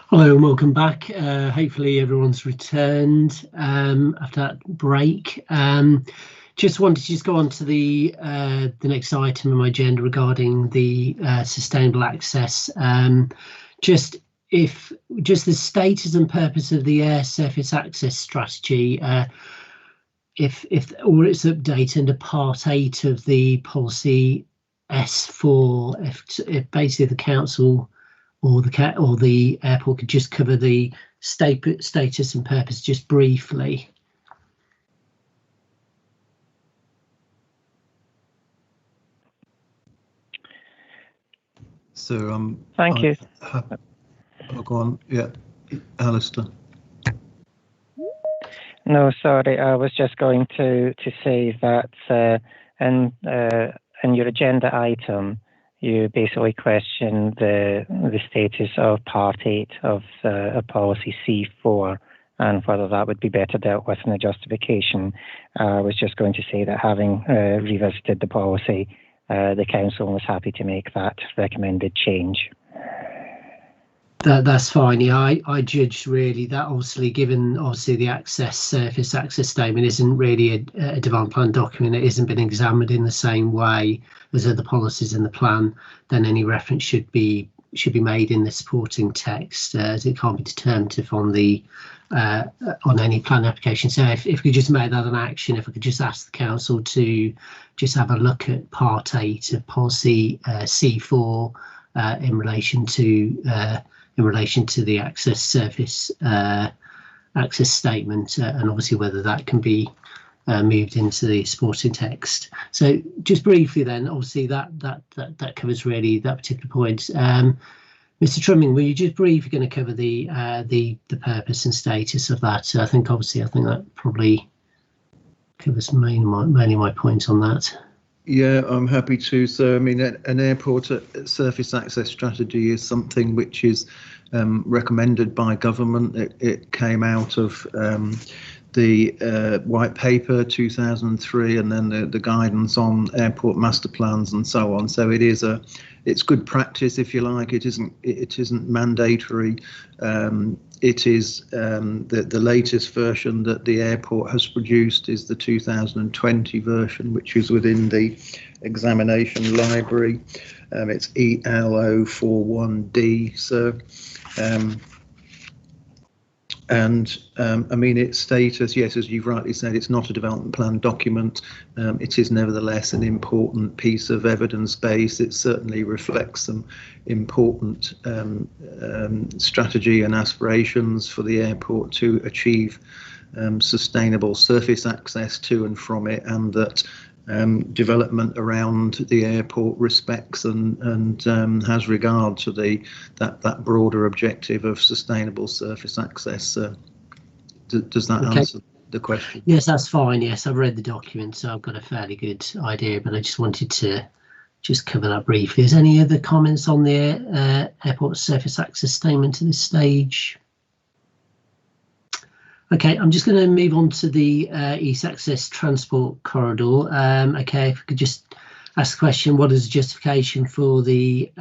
Hello and welcome back. Hopefully everyone's returned after that break. Just wanted to go on to the next item on my agenda regarding the sustainable access. Just the status and purpose of the air surface access strategy. If or it's updated under Part 8 of the policy S4. If basically the council or the airport could just cover the status and purpose just briefly. So thank you. I'll go on. Yeah, Alistair. No, sorry. I was just going to say that in your agenda item, you basically question the status of Part 8 of Policy C4 and whether that would be better dealt with in a justification. I was just going to say that having revisited the policy, the Council was happy to make that recommended change. That's fine. Yeah, I judged really that obviously, given the surface access statement isn't really a development plan document, it hasn't been examined in the same way as other policies in the plan, then any reference should be made in the supporting text, as it can't be determinative on the on any plan application. So if we just make that an action, if we could just ask the Council to just have a look at Part 8 of Policy C4 in relation to the access surface access statement, and obviously whether that can be moved into the supporting text. So just briefly then, obviously that covers really that particular point. Mr. Trumming, were you just briefly going to cover the purpose and status of that? I think that probably covers mainly my points on that. Yeah, I'm happy to. So, I mean, an airport surface access strategy is something which is recommended by government. It came out of the White Paper 2003, and then the guidance on airport master plans and so on. So it's good practice, if you like. It isn't mandatory. It is the latest version that the airport has produced is the 2020 version, which is within the examination library. It's EL041D. So, I mean, its status, yes, as you've rightly said, it's not a development plan document. It is nevertheless an important piece of evidence base. It certainly reflects some important strategy and aspirations for the airport to achieve sustainable surface access to and from it, and that development around the airport respects and has regard to that broader objective of sustainable surface access. Does that answer the question? Yes, that's fine. Yes, I've read the document, so I've got a fairly good idea, but I just wanted to just cover that briefly. Is any other comments on the airport surface access statement at this stage? Okay, I'm just going to move on to the East Access Transport Corridor. Okay, if I could just ask the question, what is the justification for the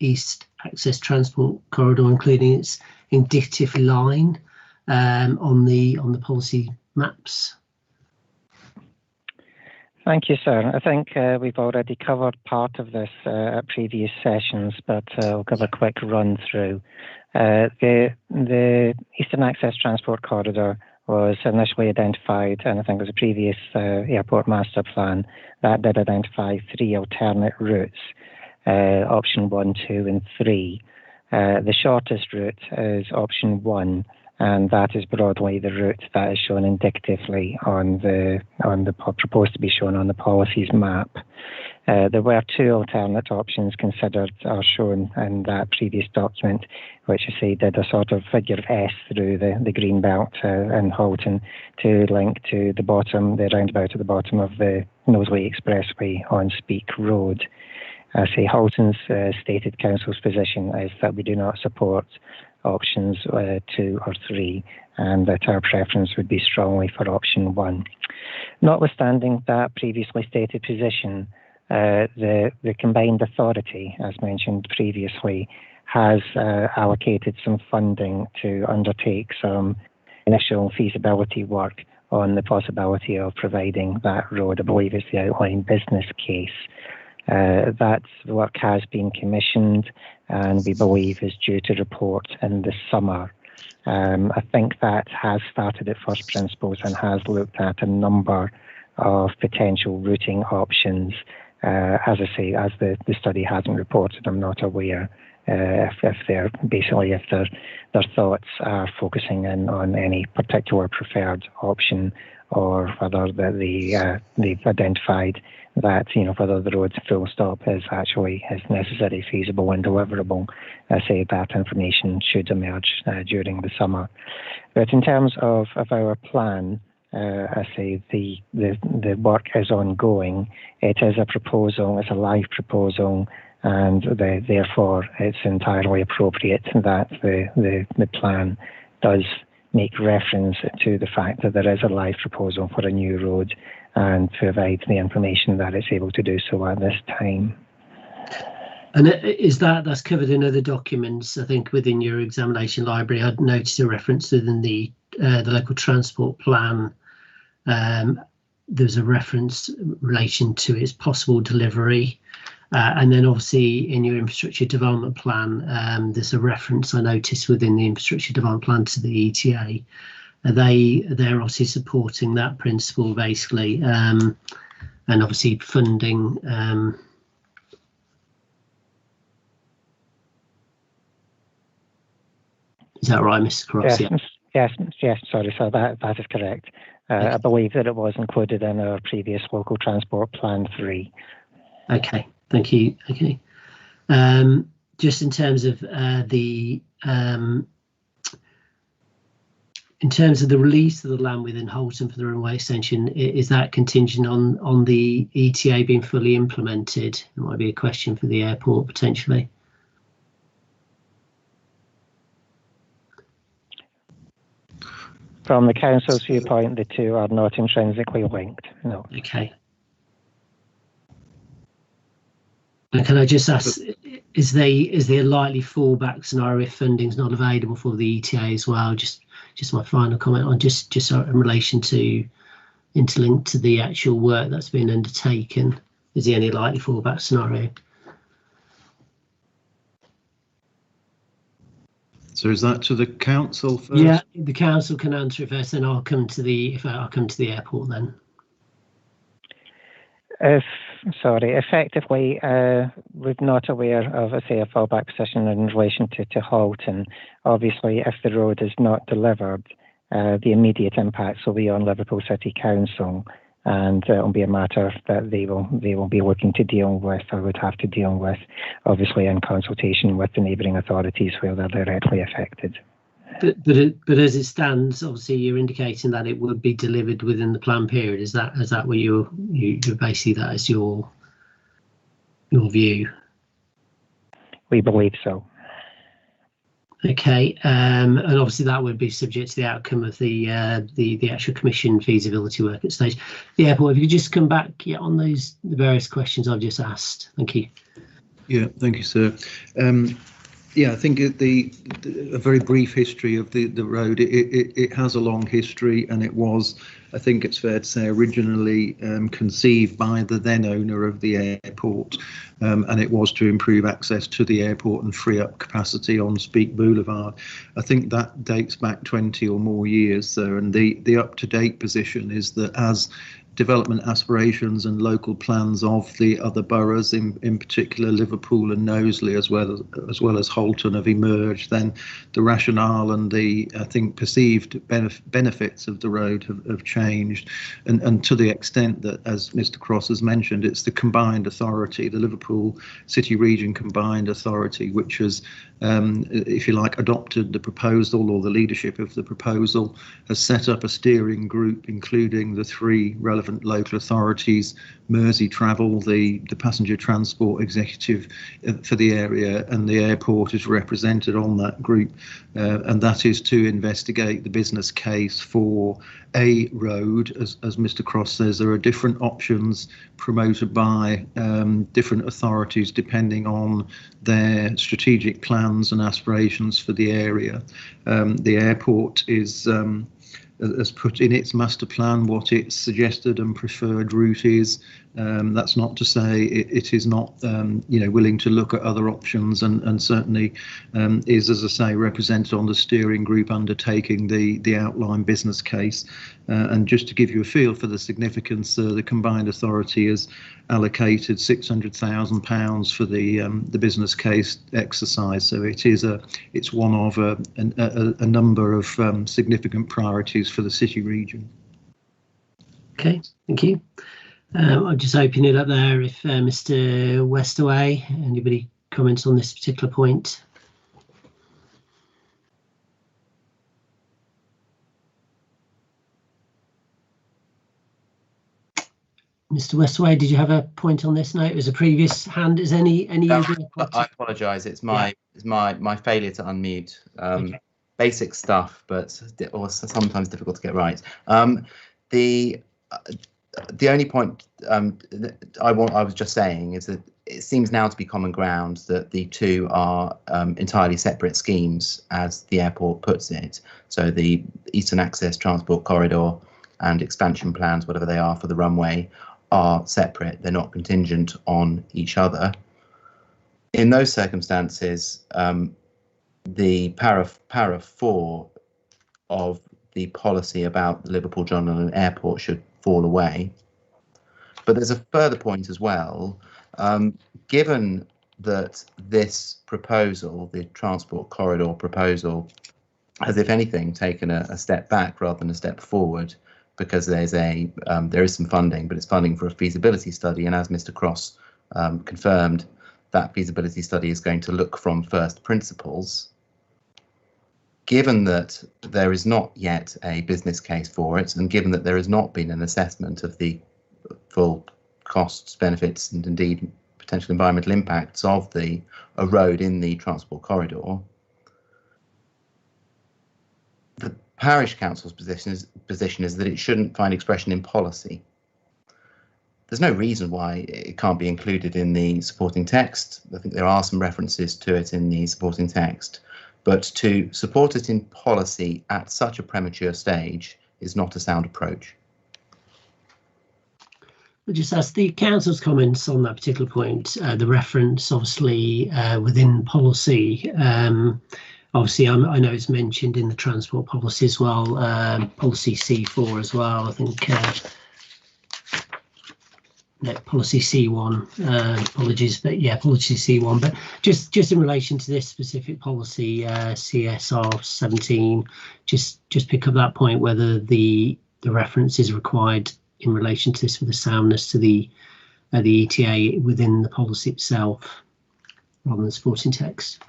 East Access Transport Corridor, including its indicative line on the policy maps? Thank you, sir. I think we've already covered part of this at previous sessions, but I'll give a quick run through. The Eastern Access Transport Corridor was initially identified, and I think it was a previous airport master plan that did identify 3 alternate routes, option 1, 2 and 3. The shortest route is option 1, and that is broadly the route that is shown indicatively on the proposed to be shown on the policies map. There were 2 alternate options considered or shown in that previous document, which you see did a sort of figure of S through the green belt in Halton to link to the roundabout at the bottom of the Knowsley Expressway on Speke Road. I say Halton's stated council's position is that we do not support options 2 or 3, and that our preference would be strongly for option 1. Notwithstanding that previously stated position, the combined authority, as mentioned previously, has allocated some funding to undertake some initial feasibility work on the possibility of providing that road. I believe it's the outline business case. That work has been commissioned and we believe is due to report in the summer. I think that has started at first principles and has looked at a number of potential routing options. As I say, as the study hasn't reported, I'm not aware if their thoughts are focusing in on any particular preferred option, or whether they've identified that whether the road full stop is necessary, feasible and deliverable. I say that information should emerge during the summer. But in terms of our plan, I say the work is ongoing. It is a proposal, it's a live proposal, and therefore it's entirely appropriate that the plan does make reference to the fact that there is a live proposal for a new road and provide the information that it's able to do so at this time. And that's covered in other documents? I think within your examination library, I'd noticed a reference within the local transport plan. There's a reference in relation to its possible delivery. And then obviously in your infrastructure development plan, there's a reference I noticed within the infrastructure development plan to the ETA. They're obviously supporting that principle basically, and obviously funding. Is that right, Mr. Cross? Yes. Sorry, so that is correct. Okay. I believe that it was included in our previous local transport plan 3. Okay, thank you. Okay, just in terms of in terms of the release of the land within Halton for the runway extension, is that contingent on the ETA being fully implemented? It might be a question for the airport potentially. From the council's viewpoint, the two are not intrinsically linked, no. Okay. And can I just ask, is there a likely fallback scenario if funding's not available for the ETA as well? Just my final comment on just in relation to interlinked to the actual work that's been undertaken. Is there any likely fallback scenario? So is that to the council first? Yeah, the council can answer it first, then I'll come to the airport then. Effectively, we're not aware of, a fallback position in relation to Halton. Obviously, if the road is not delivered, the immediate impacts will be on Liverpool City Council, and it'll be a matter that they will be looking to deal with, or would have to deal with, obviously in consultation with the neighbouring authorities where they're directly affected. But as it stands, obviously you're indicating that it would be delivered within the plan period. Is that what you're basically, that is your view? We believe so. Okay, and obviously that would be subject to the outcome of the actual commission feasibility work at stage. The airport, if you could just come back on the various questions I've just asked. Thank you. Yeah, thank you, sir. Yeah, I think a very brief history of the road. It has a long history, and it was, I think it's fair to say, originally conceived by the then owner of the airport, and it was to improve access to the airport and free up capacity on Speke Boulevard. I think that dates back 20 or more years, sir, and the up-to-date position is that as development aspirations and local plans of the other boroughs, in particular Liverpool and Knowsley, as well as Holton, have emerged, then the rationale and the, I think, perceived benefits of the road have changed, and to the extent that, as Mr. Cross has mentioned, it's the combined authority, the Liverpool City Region Combined Authority, which has, if you like, adopted the proposal, or the leadership of the proposal, has set up a steering group including the three relevant local authorities, Mersey Travel, the passenger transport executive for the area, and the airport is represented on that group, and that is to investigate the business case for a road. As Mr. Cross says, there are different options promoted by different authorities depending on their strategic plans and aspirations for the area. The airport has put in its master plan what its suggested and preferred route is. That's not to say it is not, willing to look at other options, and certainly is, as I say, represented on the steering group undertaking the outline business case. And just to give you a feel for the significance, the combined authority has allocated £600,000 for the business case exercise. So it's one of a number of significant priorities for the city region. Okay, thank you. I'll just open it up there. If Mr. Westaway, anybody comments on this particular point? Mr. Westaway, did you have a point on this? No, it was a previous hand. Is any no, I apologise. It's my failure to unmute. Okay. Basic stuff, but also sometimes difficult to get right. The only point I was just saying is that it seems now to be common ground that the two are entirely separate schemes, as the airport puts it. So the Eastern Access Transport Corridor and expansion plans, whatever they are for the runway, are separate. They're not contingent on each other. In those circumstances, the para 4 of the policy about the Liverpool John Lennon Airport should fall away. But there's a further point as well. Given that this proposal, the transport corridor proposal, has, if anything, taken a step back rather than a step forward, because there is some funding, but it's funding for a feasibility study, and as Mr. Cross confirmed, that feasibility study is going to look from first principles. Given that there is not yet a business case for it, and given that there has not been an assessment of the full costs, benefits, and indeed potential environmental impacts of a road in the transport corridor, the parish council's position is that it shouldn't find expression in policy. There's no reason why it can't be included in the supporting text. I think there are some references to it in the supporting text. But to support it in policy at such a premature stage is not a sound approach. We'll just ask the council's comments on that particular point. The reference, obviously, within policy. Obviously, I know it's mentioned in the transport policy as well, policy C4 as well. I think policy C1. Apologies, but yeah, policy C1. But just in relation to this specific policy, CSR 17, just pick up that point whether the reference is required in relation to this for the soundness to the ETA within the policy itself, rather than supporting text.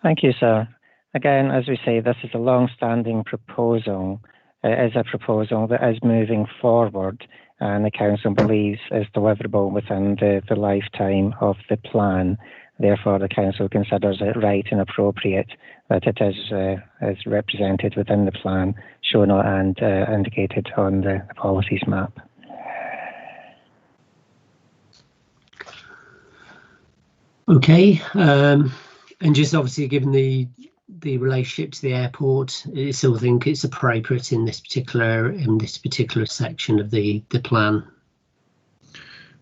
Thank you, sir. Again, as we say, this is a long-standing proposal. It is a proposal that is moving forward, and the council believes is deliverable within the lifetime of the plan. Therefore, the council considers it right and appropriate that it is represented within the plan, shown and indicated on the policies map. Okay, and just obviously given the relationship to the airport, I still think it's appropriate in this particular section of the plan.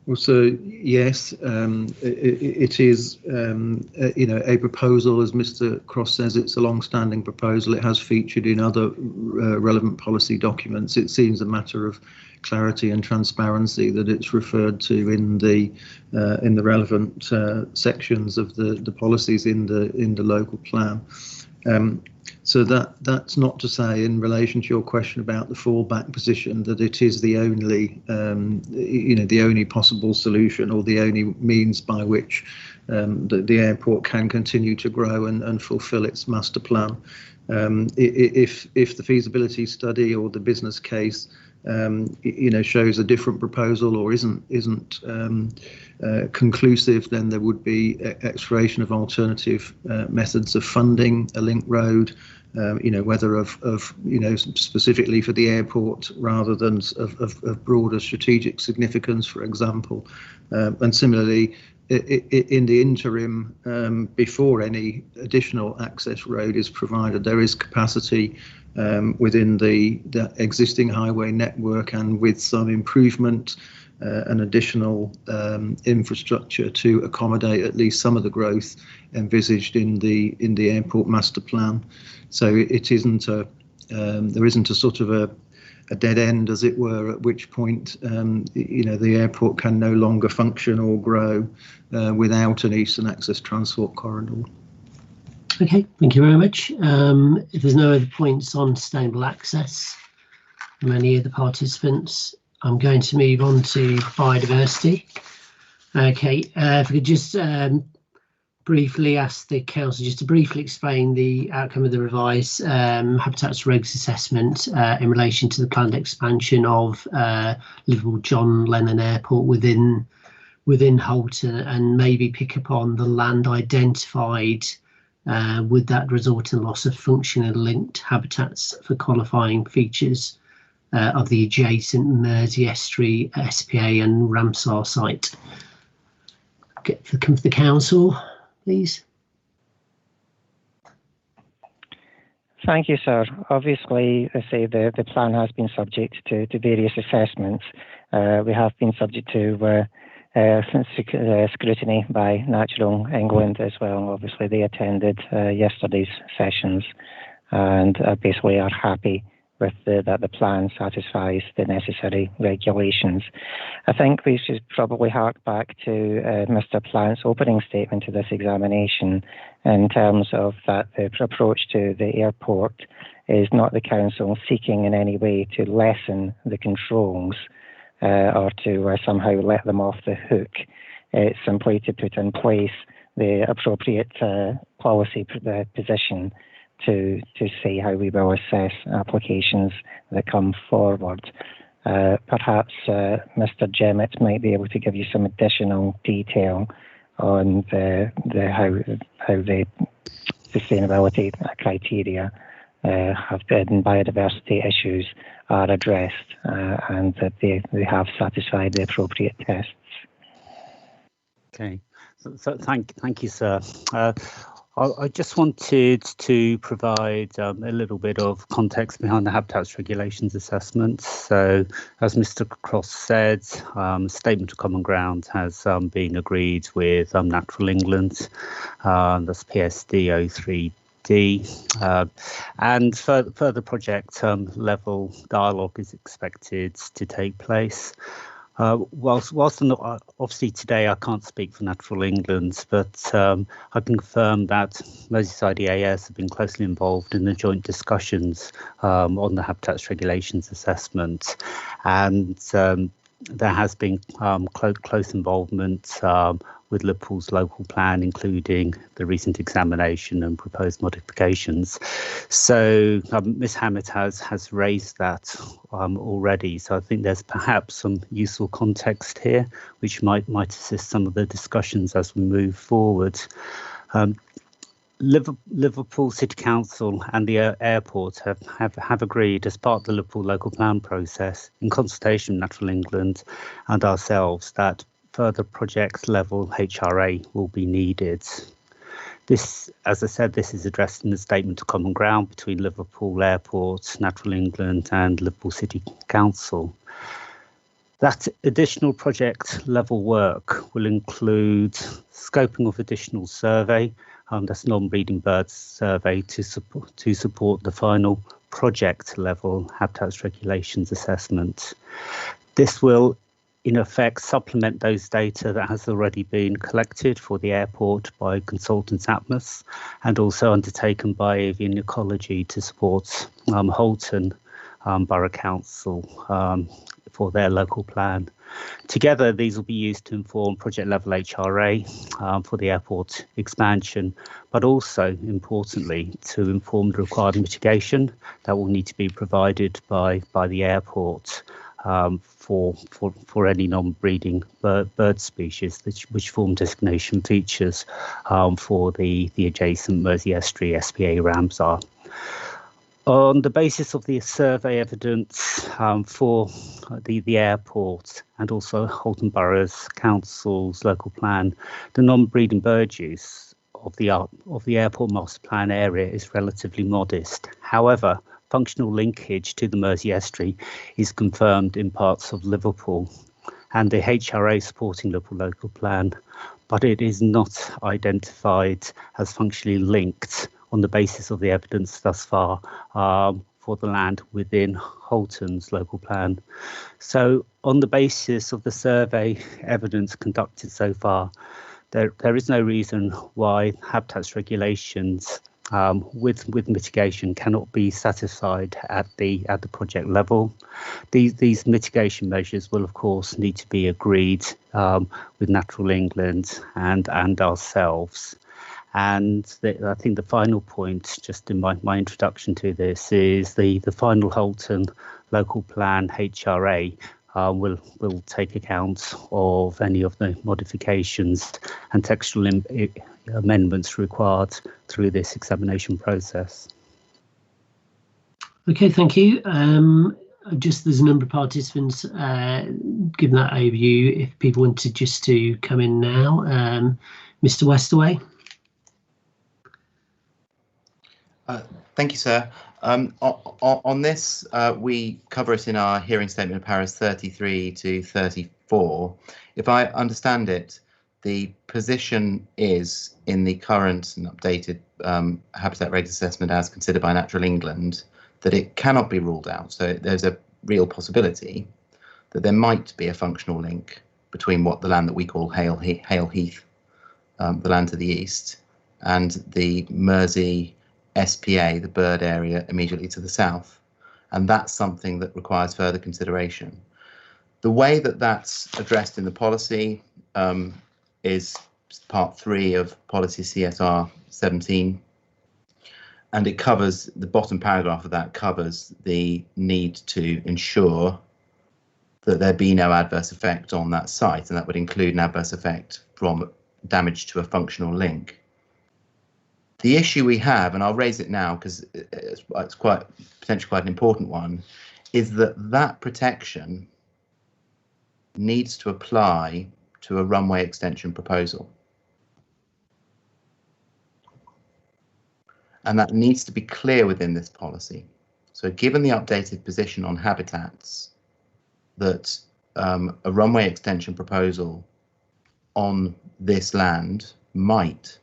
Well, so yes, it is, a proposal, as Mr. Cross says. It's a long-standing proposal. It has featured in other relevant policy documents. It seems a matter of clarity and transparency that it's referred to in the relevant sections of the policies in the local plan. So that's not to say, in relation to your question about the fallback position, that it is the only, the only possible solution or the only means by which the airport can continue to grow and fulfil its master plan. If the feasibility study or the business case, shows a different proposal or isn't conclusive, then there would be exploration of alternative methods of funding a link road, whether of specifically for the airport rather than of broader strategic significance, for example. And similarly, in the interim, before any additional access road is provided, there is capacity within the existing highway network, and with some improvement and additional infrastructure to accommodate at least some of the growth envisaged in the airport master plan. So it isn't there isn't a sort of a dead end, as it were, at which point the airport can no longer function or grow without an eastern access transport corridor. Okay, thank you very much. If there's no other points on sustainable access from any of the participants, I'm going to move on to biodiversity. Okay, if we could just briefly ask the council just to briefly explain the outcome of the revised habitats regs assessment in relation to the planned expansion of Liverpool John Lennon Airport within Holt, and maybe pick up on the land identified. Would that result in loss of functional linked habitats for qualifying features of the adjacent Mersey Estuary, SPA and Ramsar site? Come to the council, please. Thank you, sir. Obviously, I say the plan has been subject to various assessments. We have been subject to scrutiny by Natural England as well. Obviously, they attended yesterday's sessions and basically are happy with that the plan satisfies the necessary regulations. I think we should probably hark back to Mr. Plant's opening statement to this examination in terms of that the approach to the airport is not the council seeking in any way to lessen the controls or to somehow let them off the hook. It's simply to put in place the appropriate policy position to see how we will assess applications that come forward. Perhaps Mr. Jemmett might be able to give you some additional detail on how the sustainability criteria have been biodiversity issues are addressed and that they have satisfied the appropriate tests. Okay, so thank you, sir. I just wanted to provide a little bit of context behind the Habitats Regulations assessment. So, as Mr. Cross said, Statement of Common Ground has been agreed with Natural England. That's PSD D, and further project level dialogue is expected to take place. Whilst I'm not, obviously today I can't speak for Natural England, but I can confirm that Merseyside EAS have been closely involved in the joint discussions on the habitats regulations assessment, and there has been close involvement with Liverpool's local plan, including the recent examination and proposed modifications. So Ms Hammett has raised that already. So I think there's perhaps some useful context here, which might assist some of the discussions as we move forward. Liverpool City Council and the airport have agreed, as part of the Liverpool local plan process, in consultation with Natural England and ourselves, that further project level HRA will be needed. This, as I said, this is addressed in the statement of common ground between Liverpool Airport, Natural England and Liverpool City Council. That additional project level work will include scoping of additional survey, that's non-breeding birds survey, to support the final project level habitats regulations assessment. This will in effect supplement those data that has already been collected for the airport by consultants Atmos, and also undertaken by Avian Ecology to support Holton Borough Council for their local plan. Together, these will be used to inform project level HRA for the airport expansion, but also importantly to inform the required mitigation that will need to be provided by the airport for any non-breeding bird species which form designation features for the adjacent Mersey Estuary SPA Ramsar. On the basis of the survey evidence for the airport and also Holton Borough Council's local plan, the non-breeding bird use of the airport master plan area is relatively modest. However, functional linkage to the Mersey Estuary is confirmed in parts of Liverpool and the HRA supporting Liverpool local plan, but it is not identified as functionally linked on the basis of the evidence thus far for the land within Holton's local plan. So on the basis of the survey evidence conducted so far, there is no reason why habitats regulations with mitigation cannot be satisfied at the project level. These mitigation measures will of course need to be agreed with Natural England and ourselves. And I think the final point, just in my introduction to this, is the final Holton local plan HRA will take account of any of the modifications and textual amendments required through this examination process. Okay, thank you. Just there's a number of participants giving that overview. If people wanted just to come in now, Mr. Westaway. Thank you, sir. On this, we cover it in our hearing statement of paras 33 to 34. If I understand it, the position is in the current and updated habitat regs assessment as considered by Natural England that it cannot be ruled out. So there's a real possibility that there might be a functional link between what the land that we call Hale Heath, the land to the east, and the Mersey SPA, the bird area immediately to the south. And that's something that requires further consideration. The way that that's addressed in the policy is part 3 of policy CSR 17. And it covers, the bottom paragraph of that covers the need to ensure that there be no adverse effect on that site. And that would include an adverse effect from damage to a functional link. The issue we have, and I'll raise it now because it's potentially quite an important one, is that protection needs to apply to a runway extension proposal. And that needs to be clear within this policy. So given the updated position on habitats, that a runway extension proposal on this land might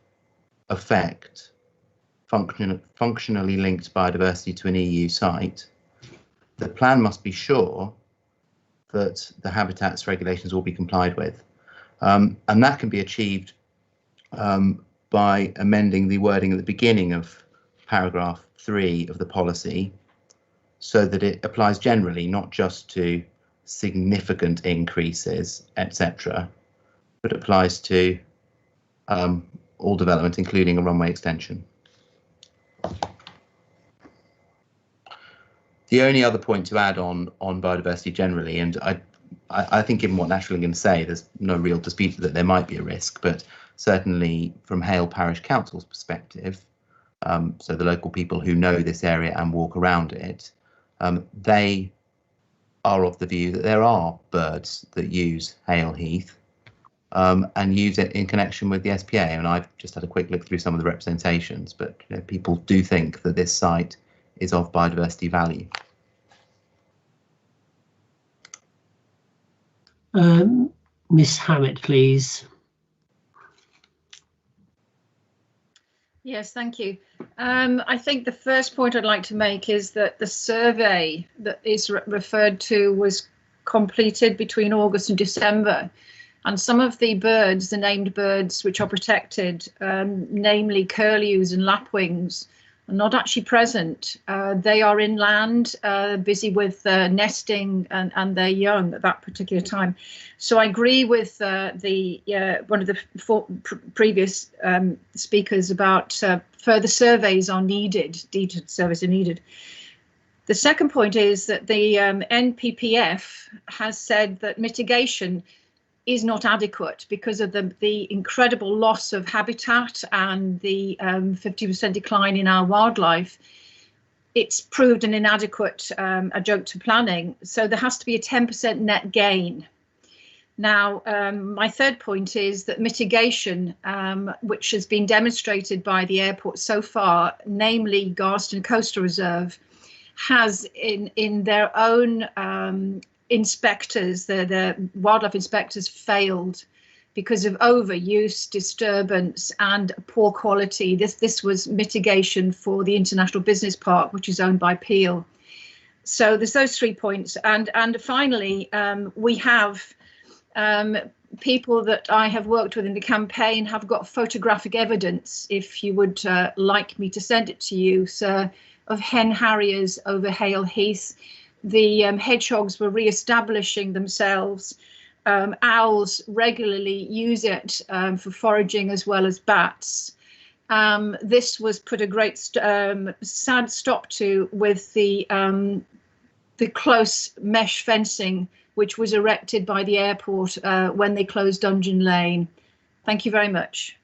affect functionally linked biodiversity to an EU site, the plan must be sure that the habitats regulations will be complied with. And that can be achieved by amending the wording at the beginning of paragraph 3 of the policy so that it applies generally, not just to significant increases, etc., but applies to all development, including a runway extension. The only other point to add on biodiversity generally, and I think given what National are going to say, there's no real dispute that there might be a risk, but certainly from Hale Parish Council's perspective, so the local people who know this area and walk around it, they are of the view that there are birds that use Hale Heath and use it in connection with the SPA. And I've just had a quick look through some of the representations, but people do think that this site is of biodiversity value. Miss Hammett, please. Yes, thank you. I think the first point I'd like to make is that the survey that is referred to was completed between August and December. And some of the birds, the named birds which are protected, namely curlews and lapwings, are not actually present. They are inland, busy with nesting and their young at that particular time. So I agree with one of the previous speakers about further surveys are needed, detailed surveys are needed. The second point is that the NPPF has said that mitigation is not adequate because of the incredible loss of habitat and the 50% decline in our wildlife. It's proved an inadequate adjunct to planning, so there has to be a 10% net gain. Now, my third point is that mitigation, which has been demonstrated by the airport so far, namely Garston Coastal Reserve, has in their own inspectors, the wildlife inspectors failed because of overuse, disturbance and poor quality. This was mitigation for the International Business Park, which is owned by Peel. So there's those 3 points. And finally, we have people that I have worked with in the campaign have got photographic evidence, if you would like me to send it to you, sir, of hen harriers over Hale Heath. The hedgehogs were re-establishing themselves. Owls regularly use it for foraging as well as bats. This was put a great sad stop to with the close mesh fencing which was erected by the airport when they closed Dungeon Lane. Thank you very much.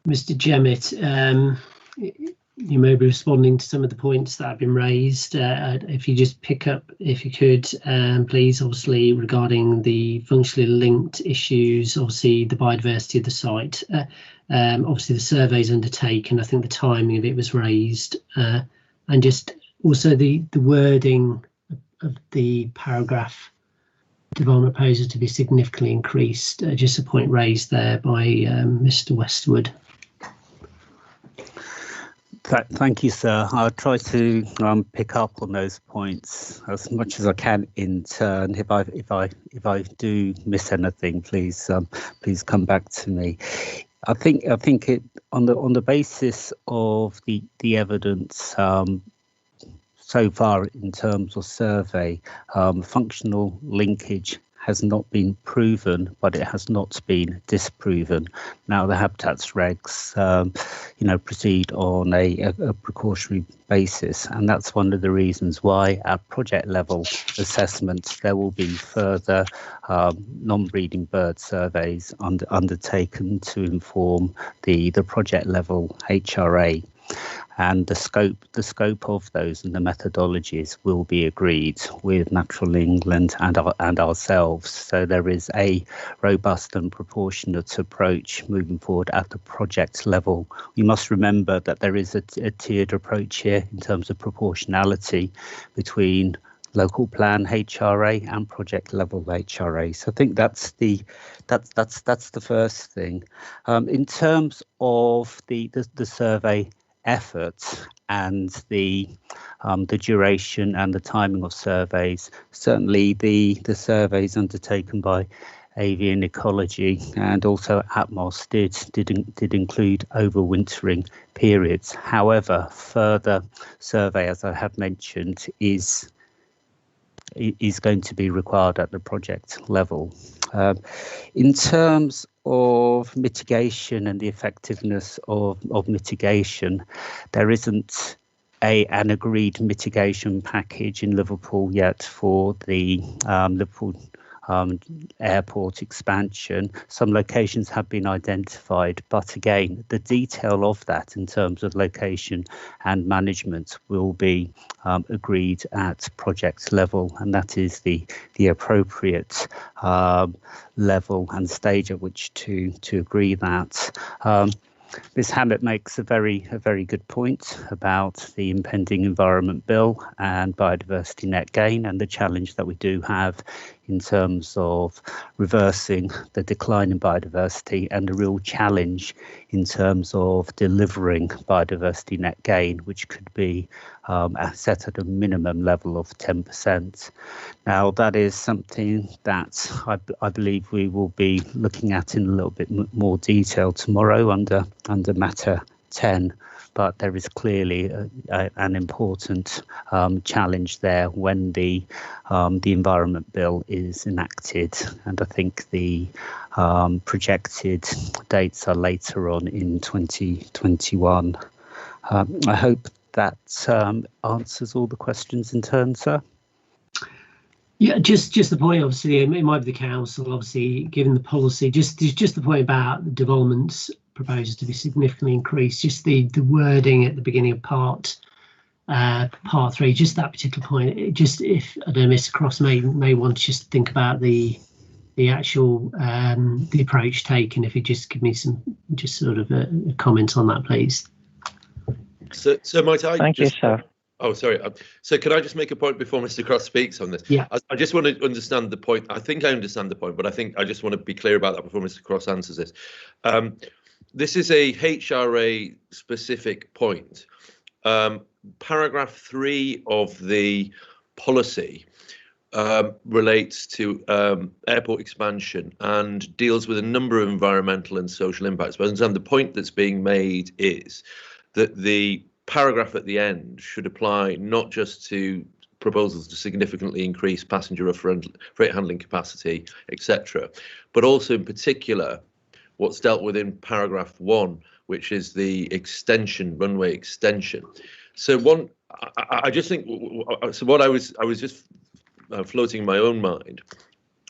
Mr. Jemmett, you may be responding to some of the points that have been raised. If you just pick up, if you could, please, obviously regarding the functionally linked issues, obviously the biodiversity of the site, obviously the surveys undertaken, I think the timing of it was raised, and just also the wording of the paragraph development proposal to be significantly increased, just a point raised there by Mr. Westwood. Thank you, sir. I'll try to pick up on those points as much as I can in turn. If I do miss anything, please come back to me. I think it on the basis of the evidence so far in terms of survey, functional linkage has not been proven, but it has not been disproven. Now the habitats regs, proceed on a precautionary basis, and that's one of the reasons why at project level assessments there will be further non-breeding bird surveys undertaken to inform the project level HRA. And the scope of those and the methodologies will be agreed with Natural England and ourselves. So there is a robust and proportionate approach moving forward at the project level. We must remember that there is a tiered approach here in terms of proportionality between local plan HRA and project level HRA. So I think that's the first thing. In terms of the survey effort and the duration and the timing of surveys, certainly the surveys undertaken by Avian Ecology and also Atmos did include overwintering periods. However, further survey, as I have mentioned, is going to be required at the project level. In terms of mitigation and the effectiveness of mitigation, there isn't an agreed mitigation package in Liverpool yet for the Liverpool airport expansion. Some locations have been identified, but again, the detail of that in terms of location and management will be agreed at project level, and that is the appropriate level and stage at which to agree that. Ms. Hammett makes a very good point about the impending Environment Bill and biodiversity net gain and the challenge that we do have in terms of reversing the decline in biodiversity and the real challenge in terms of delivering biodiversity net gain, which could be set at a minimum level of 10%. Now, that is something that I believe we will be looking at in a little bit more detail tomorrow under matter 10. But there is clearly an important challenge there when the Environment Bill is enacted, and I think the projected dates are later on in 2021. I hope that answers all the questions in turn, sir. Yeah, just the point. Obviously, it might be the council. Obviously, given the policy, just the point about the developments proposed to be significantly increased. Just the wording at the beginning of part 3. Just that particular point. If I don't know, Mr. Cross may want to just think about the actual the approach taken. If you just give me some sort of a comment on that, please. So might I? Thank you, sir. Oh, sorry. So can I just make a point before Mr. Cross speaks on this? Yeah. I just want to understand the point. I think I understand the point, but I just want to be clear about that before Mr. Cross answers this. This is a HRA specific point. Paragraph 3 of the policy relates to airport expansion and deals with a number of environmental and social impacts. But I understand the point that's being made is that the paragraph at the end should apply not just to proposals to significantly increase passenger or freight handling capacity, etc., but also in particular what's dealt with in paragraph 1, which is the extension, runway extension. So I just think, so what I was just floating in my own mind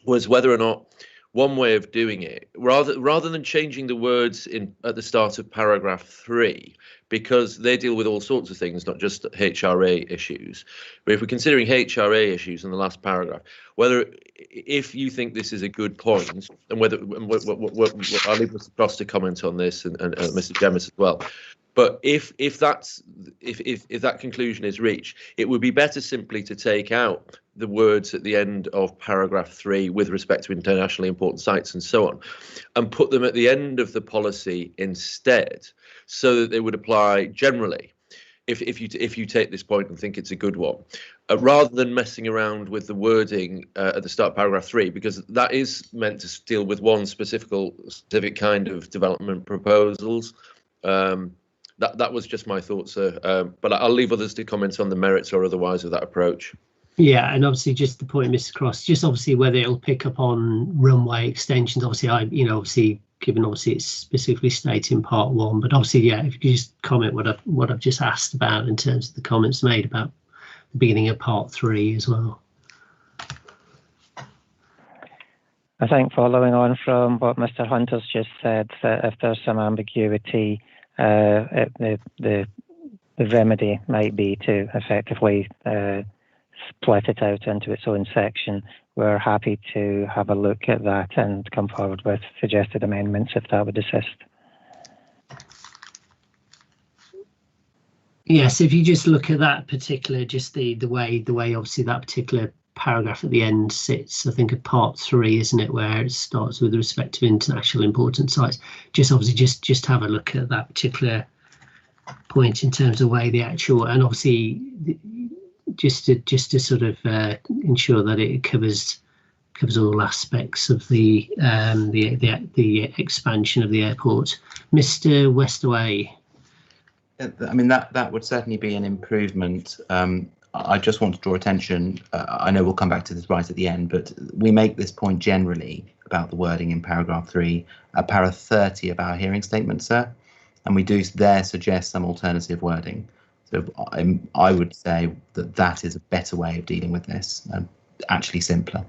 was whether or not one way of doing it, rather than changing the words at the start of paragraph 3, because they deal with all sorts of things, not just HRA issues. But if we're considering HRA issues in the last paragraph, if you think this is a good point, and I'll leave Mr. Cross to comment on this and Mr. Gemmis as well. But if that conclusion is reached, it would be better simply to take out the words at the end of paragraph 3 with respect to internationally important sites and so on, and put them at the end of the policy instead, so that they would apply generally. If you take this point and think it's a good one, rather than messing around with the wording at the start of paragraph 3, because that is meant to deal with one specific kind of development proposals. That was just my thoughts, sir. But I'll leave others to comment on the merits or otherwise of that approach. Yeah, and obviously just the point, Mr. Cross, just obviously whether it'll pick up on runway extensions. Obviously, obviously given it's specifically stated in part 1, but obviously, yeah, if you could just comment what I've just asked about in terms of the comments made about the beginning of part 3 as well. I think following on from what Mr. Hunter's just said, that if there's some ambiguity, the remedy might be to effectively split it out into its own section. We're happy to have a look at that and come forward with suggested amendments if that would assist. Yes, if you just look at that particular, just the way obviously that particular paragraph at the end sits, I think of part 3, isn't it, where it starts with respect to international important sites. Just obviously just have a look at that particular point in terms of way the actual, and obviously just to sort of ensure that it covers all aspects of the expansion of the airport. Mr. Westaway. I mean, that would certainly be an improvement. I just want to draw attention. I know we'll come back to this right at the end, but we make this point generally about the wording in paragraph 3, para 30 of our hearing statement, sir, and we do there suggest some alternative wording. So I would say that is a better way of dealing with this, and actually simpler.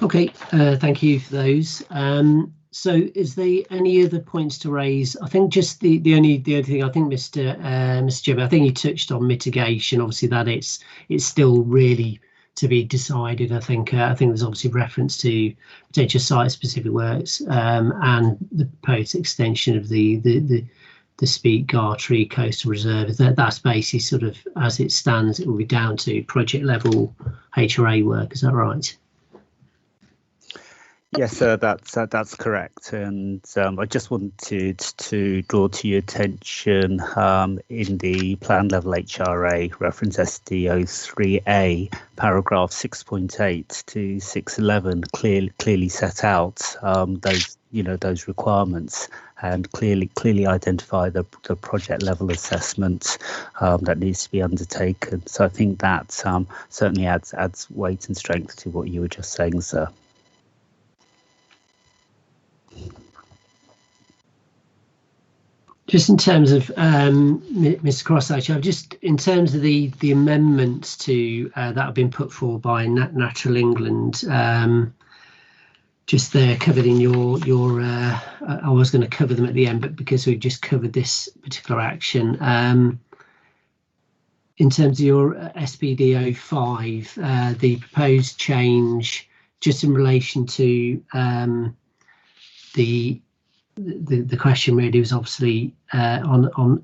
Okay, thank you for those. So is there any other points to raise? I think just the only thing, I think Mr. Jimmy, I think you touched on mitigation. Obviously that it's still really to be decided. I think there's obviously reference to potential site-specific works and the proposed extension of the Speak Gartree Coastal Reserve. That's basically sort of as it stands. It will be down to project level HRA work. Is that right? Yes, sir, that's correct. And I just wanted to draw to your attention in the plan level HRA reference SD03A, paragraph 6.8 to 611 clearly set out those requirements and clearly identify the project level assessment that needs to be undertaken. So I think that certainly adds weight and strength to what you were just saying, sir. Just in terms of Mr. Cross, actually, just in terms of the amendments to that have been put forward by Natural England, just there covered in your I was going to cover them at the end, but because we've just covered this particular action, in terms of your SPD 05, the proposed change, just in relation to the question really was obviously on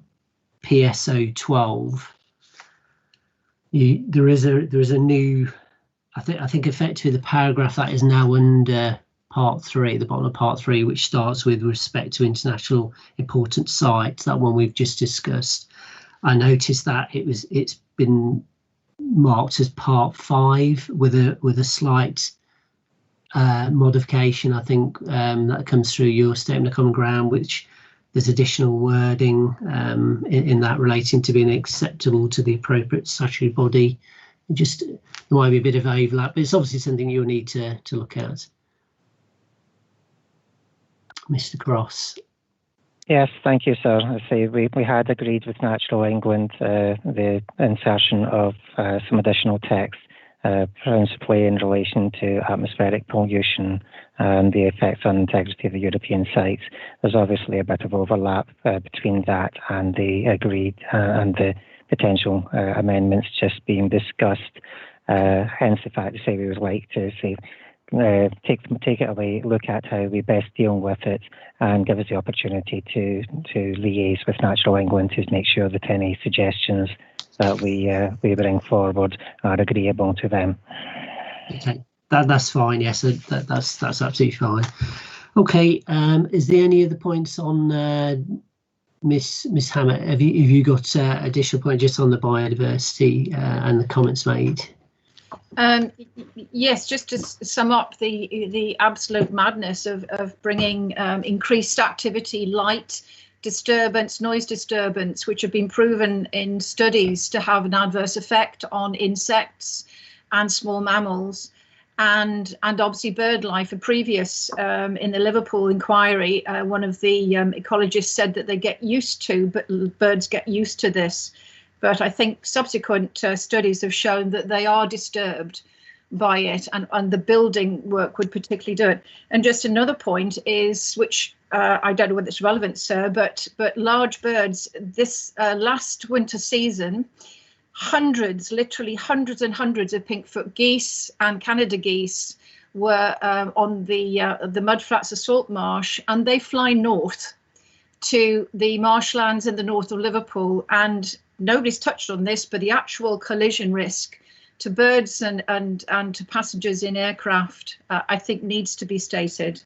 PSO 12. There is a new, I think effectively the paragraph that is now under part 3, the bottom of part 3, which starts with respect to international important sites, that one we've just discussed. I noticed that it's been marked as part 5 with a slight modification. I think that comes through your statement of common ground, which there's additional wording in that relating to being acceptable to the appropriate statutory body. Just there might be a bit of overlap, but it's obviously something you'll need to look at. Mr. Cross. Yes, thank you, sir. I say we had agreed with Natural England the insertion of some additional text, principally in relation to atmospheric pollution and the effects on integrity of the European sites. There's obviously a bit of overlap between that and the agreed and the potential amendments just being discussed. Hence the fact to say we would like to say take it away, look at how we best deal with it, and give us the opportunity to liaise with Natural England to make sure that any suggestions that we bring forward are agreeable to them. Okay, that's fine. Yes, that's absolutely fine. Okay, is there any other points on Miss Hammett? Have you got additional points just on the biodiversity and the comments made? Yes, just to sum up the absolute madness of bringing increased activity, light disturbance, noise disturbance, which have been proven in studies to have an adverse effect on insects and small mammals, and obviously bird life. A previous in the Liverpool inquiry, one of the ecologists said that they get used to, but birds get used to this. But I think subsequent studies have shown that they are disturbed by it, and the building work would particularly do it. And just another point is, which I don't know whether it's relevant, sir, but large birds, this last winter season, hundreds, literally hundreds and hundreds of pink-foot geese and Canada geese were on the mudflats of Salt Marsh, and they fly north to the marshlands in the north of Liverpool. And nobody's touched on this, but the actual collision risk to birds and to passengers in aircraft, I think, needs to be stated.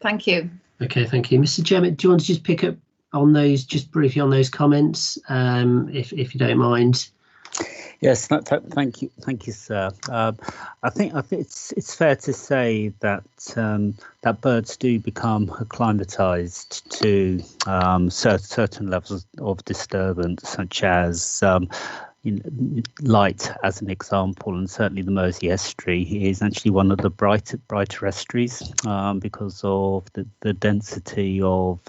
Thank you. Okay, thank you. Mr. Jemmett, do you want to just pick up on those, just briefly on those comments, if you don't mind? Yes, thank you, sir. I think it's fair to say that that birds do become acclimatized to certain levels of disturbance, such as light, as an example, and certainly the Mersey Estuary is actually one of the brighter estuaries because of the density of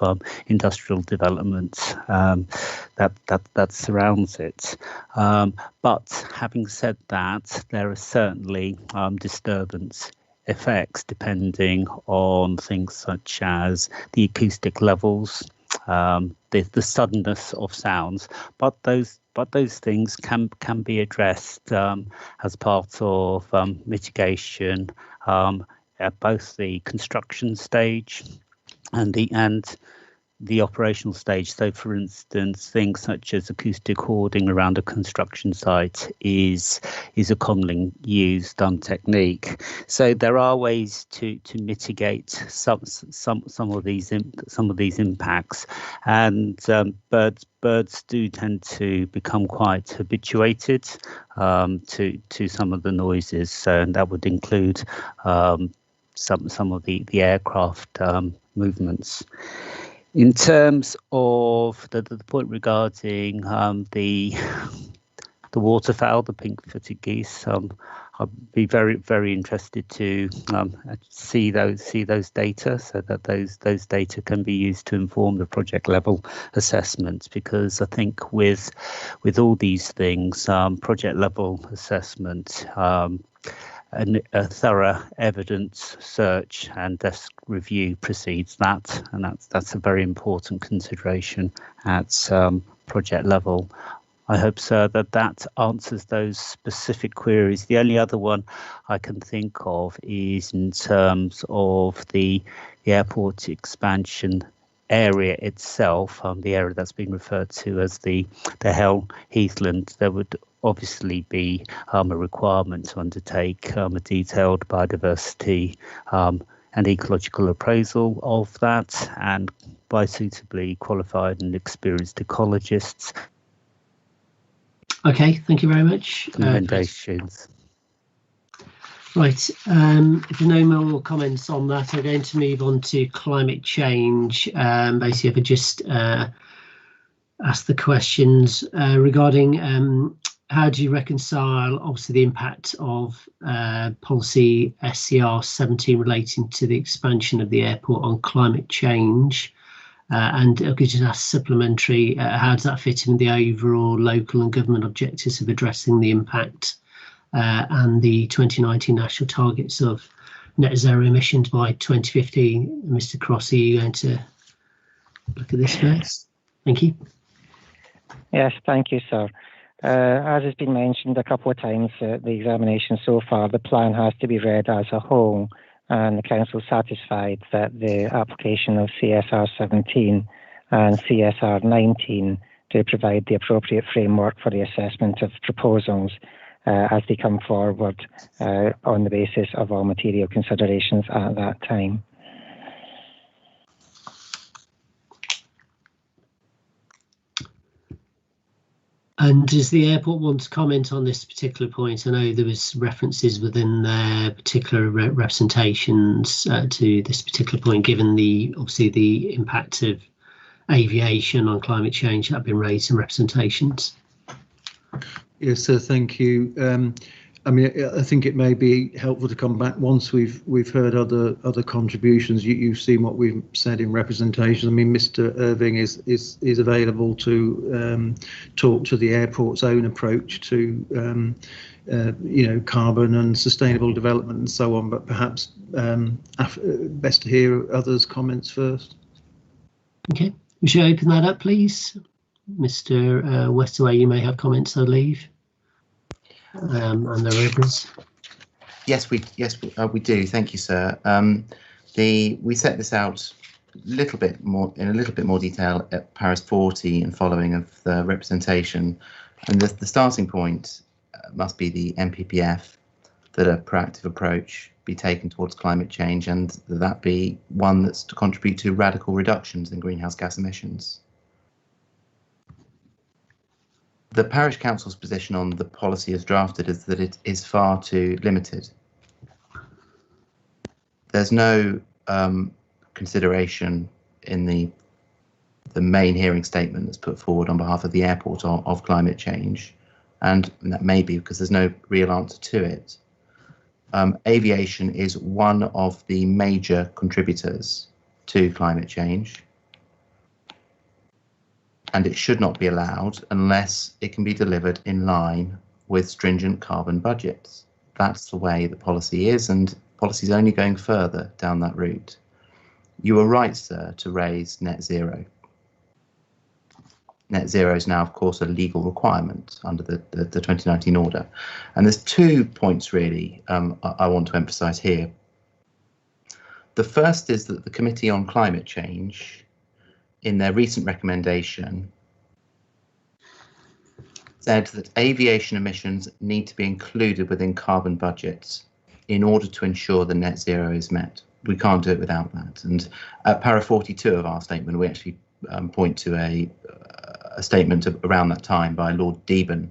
industrial development that surrounds it. But having said that, there are certainly disturbance effects depending on things such as the acoustic levels, the suddenness of sounds, but those things can be addressed as part of mitigation at both the construction stage and the operational stage. So, for instance, things such as acoustic hoarding around a construction site is a commonly used technique. So there are ways to mitigate some of these impacts, and birds do tend to become quite habituated to some of the noises. So, and that would include some of the aircraft movements. In terms of the point regarding the waterfowl, the pink-footed geese, I'd be very, very interested to see those data, so that those data can be used to inform the project level assessments. Because I think with all these things, project level assessment, a thorough evidence search and desk review precedes that, and that's a very important consideration at project level. I hope, sir, that answers those specific queries. The only other one I can think of is in terms of the airport expansion area itself, the area that's been referred to as the Hell Heathland. There would obviously be a requirement to undertake a detailed biodiversity and ecological appraisal of that, and by suitably qualified and experienced ecologists. Okay, thank you very much. Recommendations. Right, if there are no more comments on that, I'm going to move on to climate change. Basically, if I just ask the questions regarding how do you reconcile, obviously, the impact of policy SCR 17 relating to the expansion of the airport on climate change? And I could just ask supplementary, how does that fit in the overall local and government objectives of addressing the impact and the 2019 national targets of net zero emissions by 2050? Mr. Cross, are you going to look at this first? Thank you. Yes, thank you, sir. As has been mentioned a couple of times, the examination so far, the plan has to be read as a whole, and the Council is satisfied that the application of CSR 17 and CSR 19 to provide the appropriate framework for the assessment of proposals as they come forward on the basis of all material considerations at that time. And does the airport want to comment on this particular point? I know there was references within their particular representations to this particular point, given obviously the impact of aviation on climate change that have been raised in representations. Yes, sir. Thank you. I mean, I think it may be helpful to come back once we've heard other contributions. You've seen what we've said in representation. I mean, Mr. Irving is available to talk to the airport's own approach to carbon and sustainable development and so on. But perhaps best to hear others' comments first. Okay, we should open that up, please. Mr. Westaway, you may have comments, I believe, and the others. Yes, we do. Thank you, sir. We set this out in a little bit more detail at Paris 40 and following of the representation, and the starting point must be the MPPF, that a proactive approach be taken towards climate change, and that be one that's to contribute to radical reductions in greenhouse gas emissions. The Parish Council's position on the policy as drafted is that it is far too limited. There's no consideration in the main hearing statement that's put forward on behalf of the airport of climate change, and that may be because there's no real answer to it. Aviation is one of the major contributors to climate change, and it should not be allowed unless it can be delivered in line with stringent carbon budgets. That's the way the policy is, and policy is only going further down that route. You are right, sir, to raise net zero. Net zero is now, of course, a legal requirement under the 2019 order. And there's 2 points, really, I want to emphasise here. The first is that the Committee on Climate Change, in their recent recommendation, said that aviation emissions need to be included within carbon budgets in order to ensure the net zero is met. We can't do it without that. And at para 42 of our statement, we actually point to a statement around that time by Lord Deben,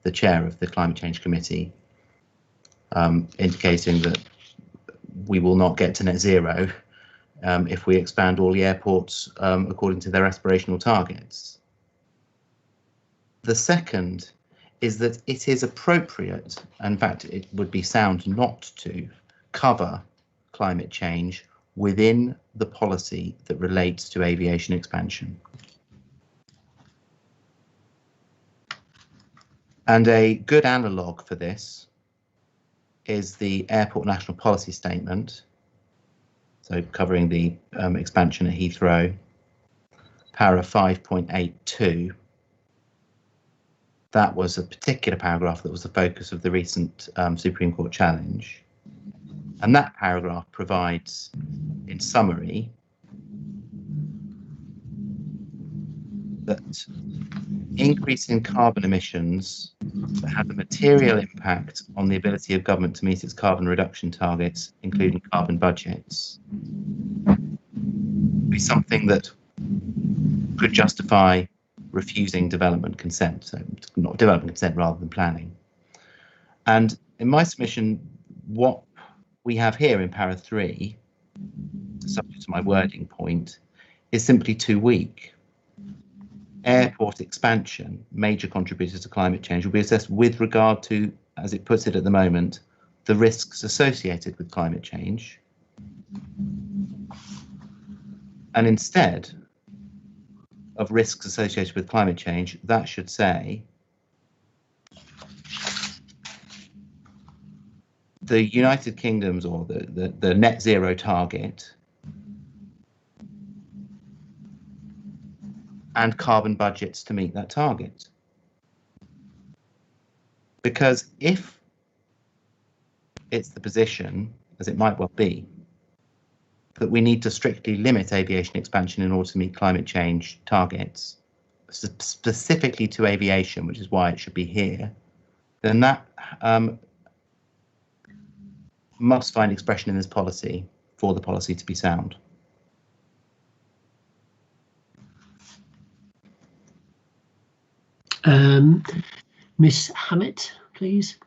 the chair of the Climate Change Committee, indicating that we will not get to net zero if we expand all the airports according to their aspirational targets. The second is that it is appropriate, in fact, it would be sound not to cover climate change within the policy that relates to aviation expansion. And a good analogue for this is the Airport National Policy Statement, so covering the expansion at Heathrow, para 5.82. That was a particular paragraph that was the focus of the recent Supreme Court challenge. And that paragraph provides, in summary, that increase in carbon emissions that have a material impact on the ability of government to meet its carbon reduction targets, including carbon budgets, be something that could justify refusing development consent, so not development consent rather than planning. And in my submission, what we have here in para 3, subject to my wording point, is simply too weak. Airport expansion, major contributors to climate change, will be assessed with regard to, as it puts it at the moment, the risks associated with climate change. And instead of risks associated with climate change, that should say the United Kingdom's or the net zero target and carbon budgets to meet that target. Because if it's the position, as it might well be, that we need to strictly limit aviation expansion in order to meet climate change targets, specifically to aviation, which is why it should be here, then that must find expression in this policy for the policy to be sound. Miss Hammett, please.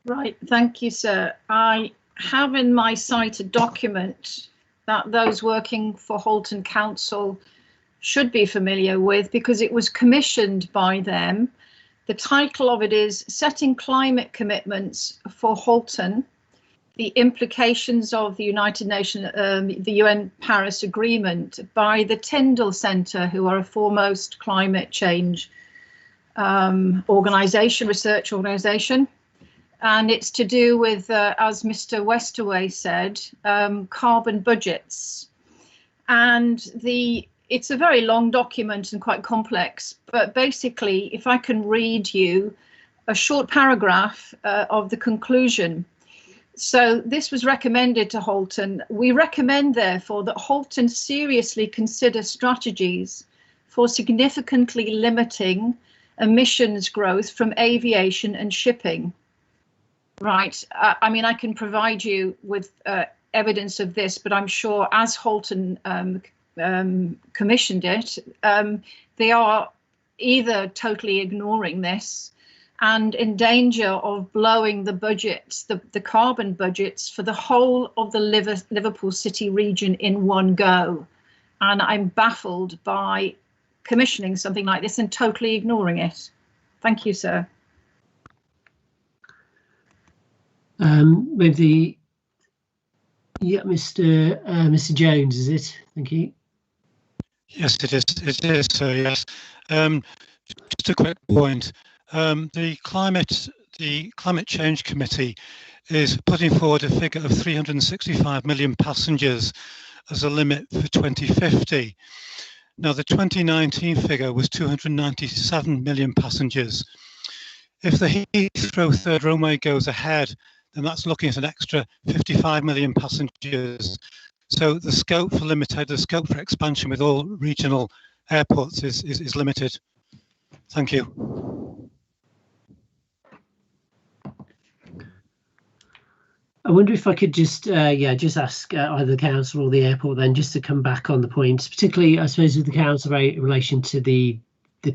Right, thank you, sir. I have in my sight a document that those working for Halton Council should be familiar with because it was commissioned by them. The title of it is Setting Climate Commitments for Halton. the implications of the United Nations, the UN Paris Agreement by the Tyndall Centre, who are a foremost climate change research organisation. And it's to do with, as Mr. Westerway said, carbon budgets. And it's a very long document and quite complex, but basically, if I can read you a short paragraph of the conclusion. So this was recommended to Halton. We recommend, therefore, that Halton seriously consider strategies for significantly limiting emissions growth from aviation and shipping. Right. I mean, I can provide you with evidence of this, but I'm sure as Halton commissioned it, they are either totally ignoring this and in danger of blowing the budgets, the carbon budgets for the whole of the Liverpool City region in one go. And I'm baffled by commissioning something like this and totally ignoring it. Thank you, sir. Maybe, yeah, Mr. Jones, is it? Thank you. Yes, it is. It is, sir. Yes. Just a quick point. The climate change committee is putting forward a figure of 365 million passengers as a limit for 2050. Now, the 2019 figure was 297 million passengers. If the Heathrow third runway goes ahead, then that's looking at an extra 55 million passengers. So the scope for expansion with all regional airports is limited. Thank you. I wonder if I could just ask either the council or the airport then just to come back on the points, particularly I suppose with the council in relation to the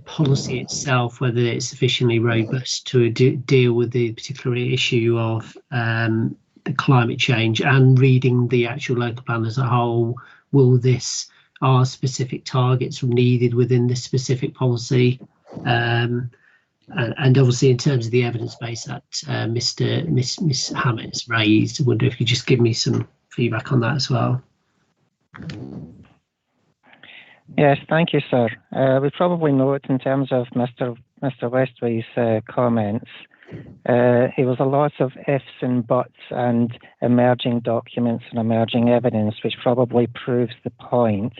policy itself, whether it's sufficiently robust to deal with the particular issue of the climate change, and reading the actual local plan as a whole. Are specific targets needed within this specific policy? And obviously in terms of the evidence base that Miss Hammett's raised, I wonder if you could just give me some feedback on that as well. Yes, thank you, sir. We probably note in terms of Mr. Westway's comments, it was a lot of ifs and buts and emerging documents and emerging evidence, which probably proves the point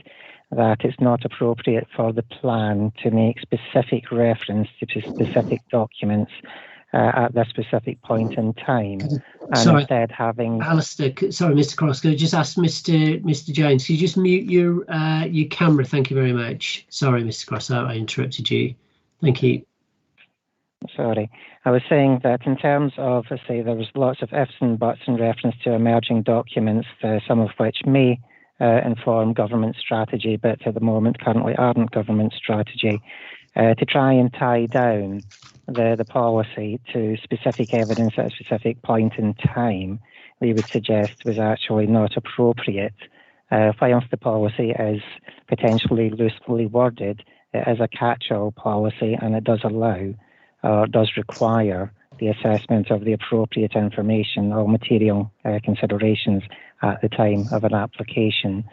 that it's not appropriate for the plan to make specific reference to specific documents at that specific point in time, and instead having. Alistair, sorry, Mr. Cross, could I just ask Mr. Jones, could you just mute your camera? Thank you very much. Sorry, Mr. Cross, I interrupted you. Thank you. Sorry, I was saying that in terms of, say, there was lots of ifs and buts in reference to emerging documents, some of which may inform government strategy, but at the moment currently aren't government strategy, to try and tie down the policy to specific evidence at a specific point in time, we would suggest was actually not appropriate. Whilst the policy is potentially loosely worded, it is a catch-all policy, and it does allow or does require the assessment of the appropriate information or material considerations at the time of an application.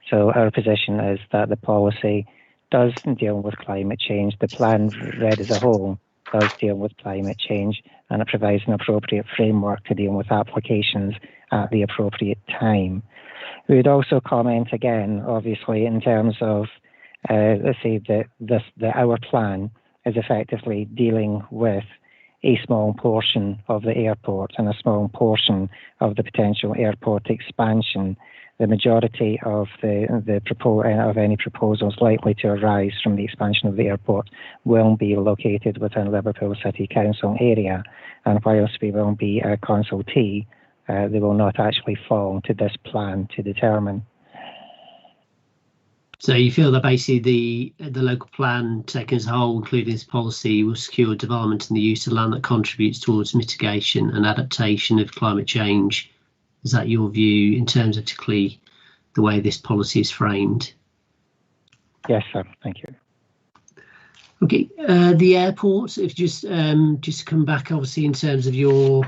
So our position is that the policy does deal with climate change. The plan read as a whole does deal with climate change, and it provides an appropriate framework to deal with applications at the appropriate time. We would also comment again, obviously, in terms of, let's say that our plan is effectively dealing with a small portion of the airport and a small portion of the potential airport expansion. The majority of of any proposals likely to arise from the expansion of the airport will be located within Liverpool City Council area, and whilst we will be a consultee, they will not actually fall to this plan to determine. So you feel that basically the local plan taken as a whole, including this policy, will secure development and the use of land that contributes towards mitigation and adaptation of climate change. Is that your view in terms of particularly the way this policy is framed? Yes, sir. Thank you. Okay, the airports, if just to come back, obviously, in terms of your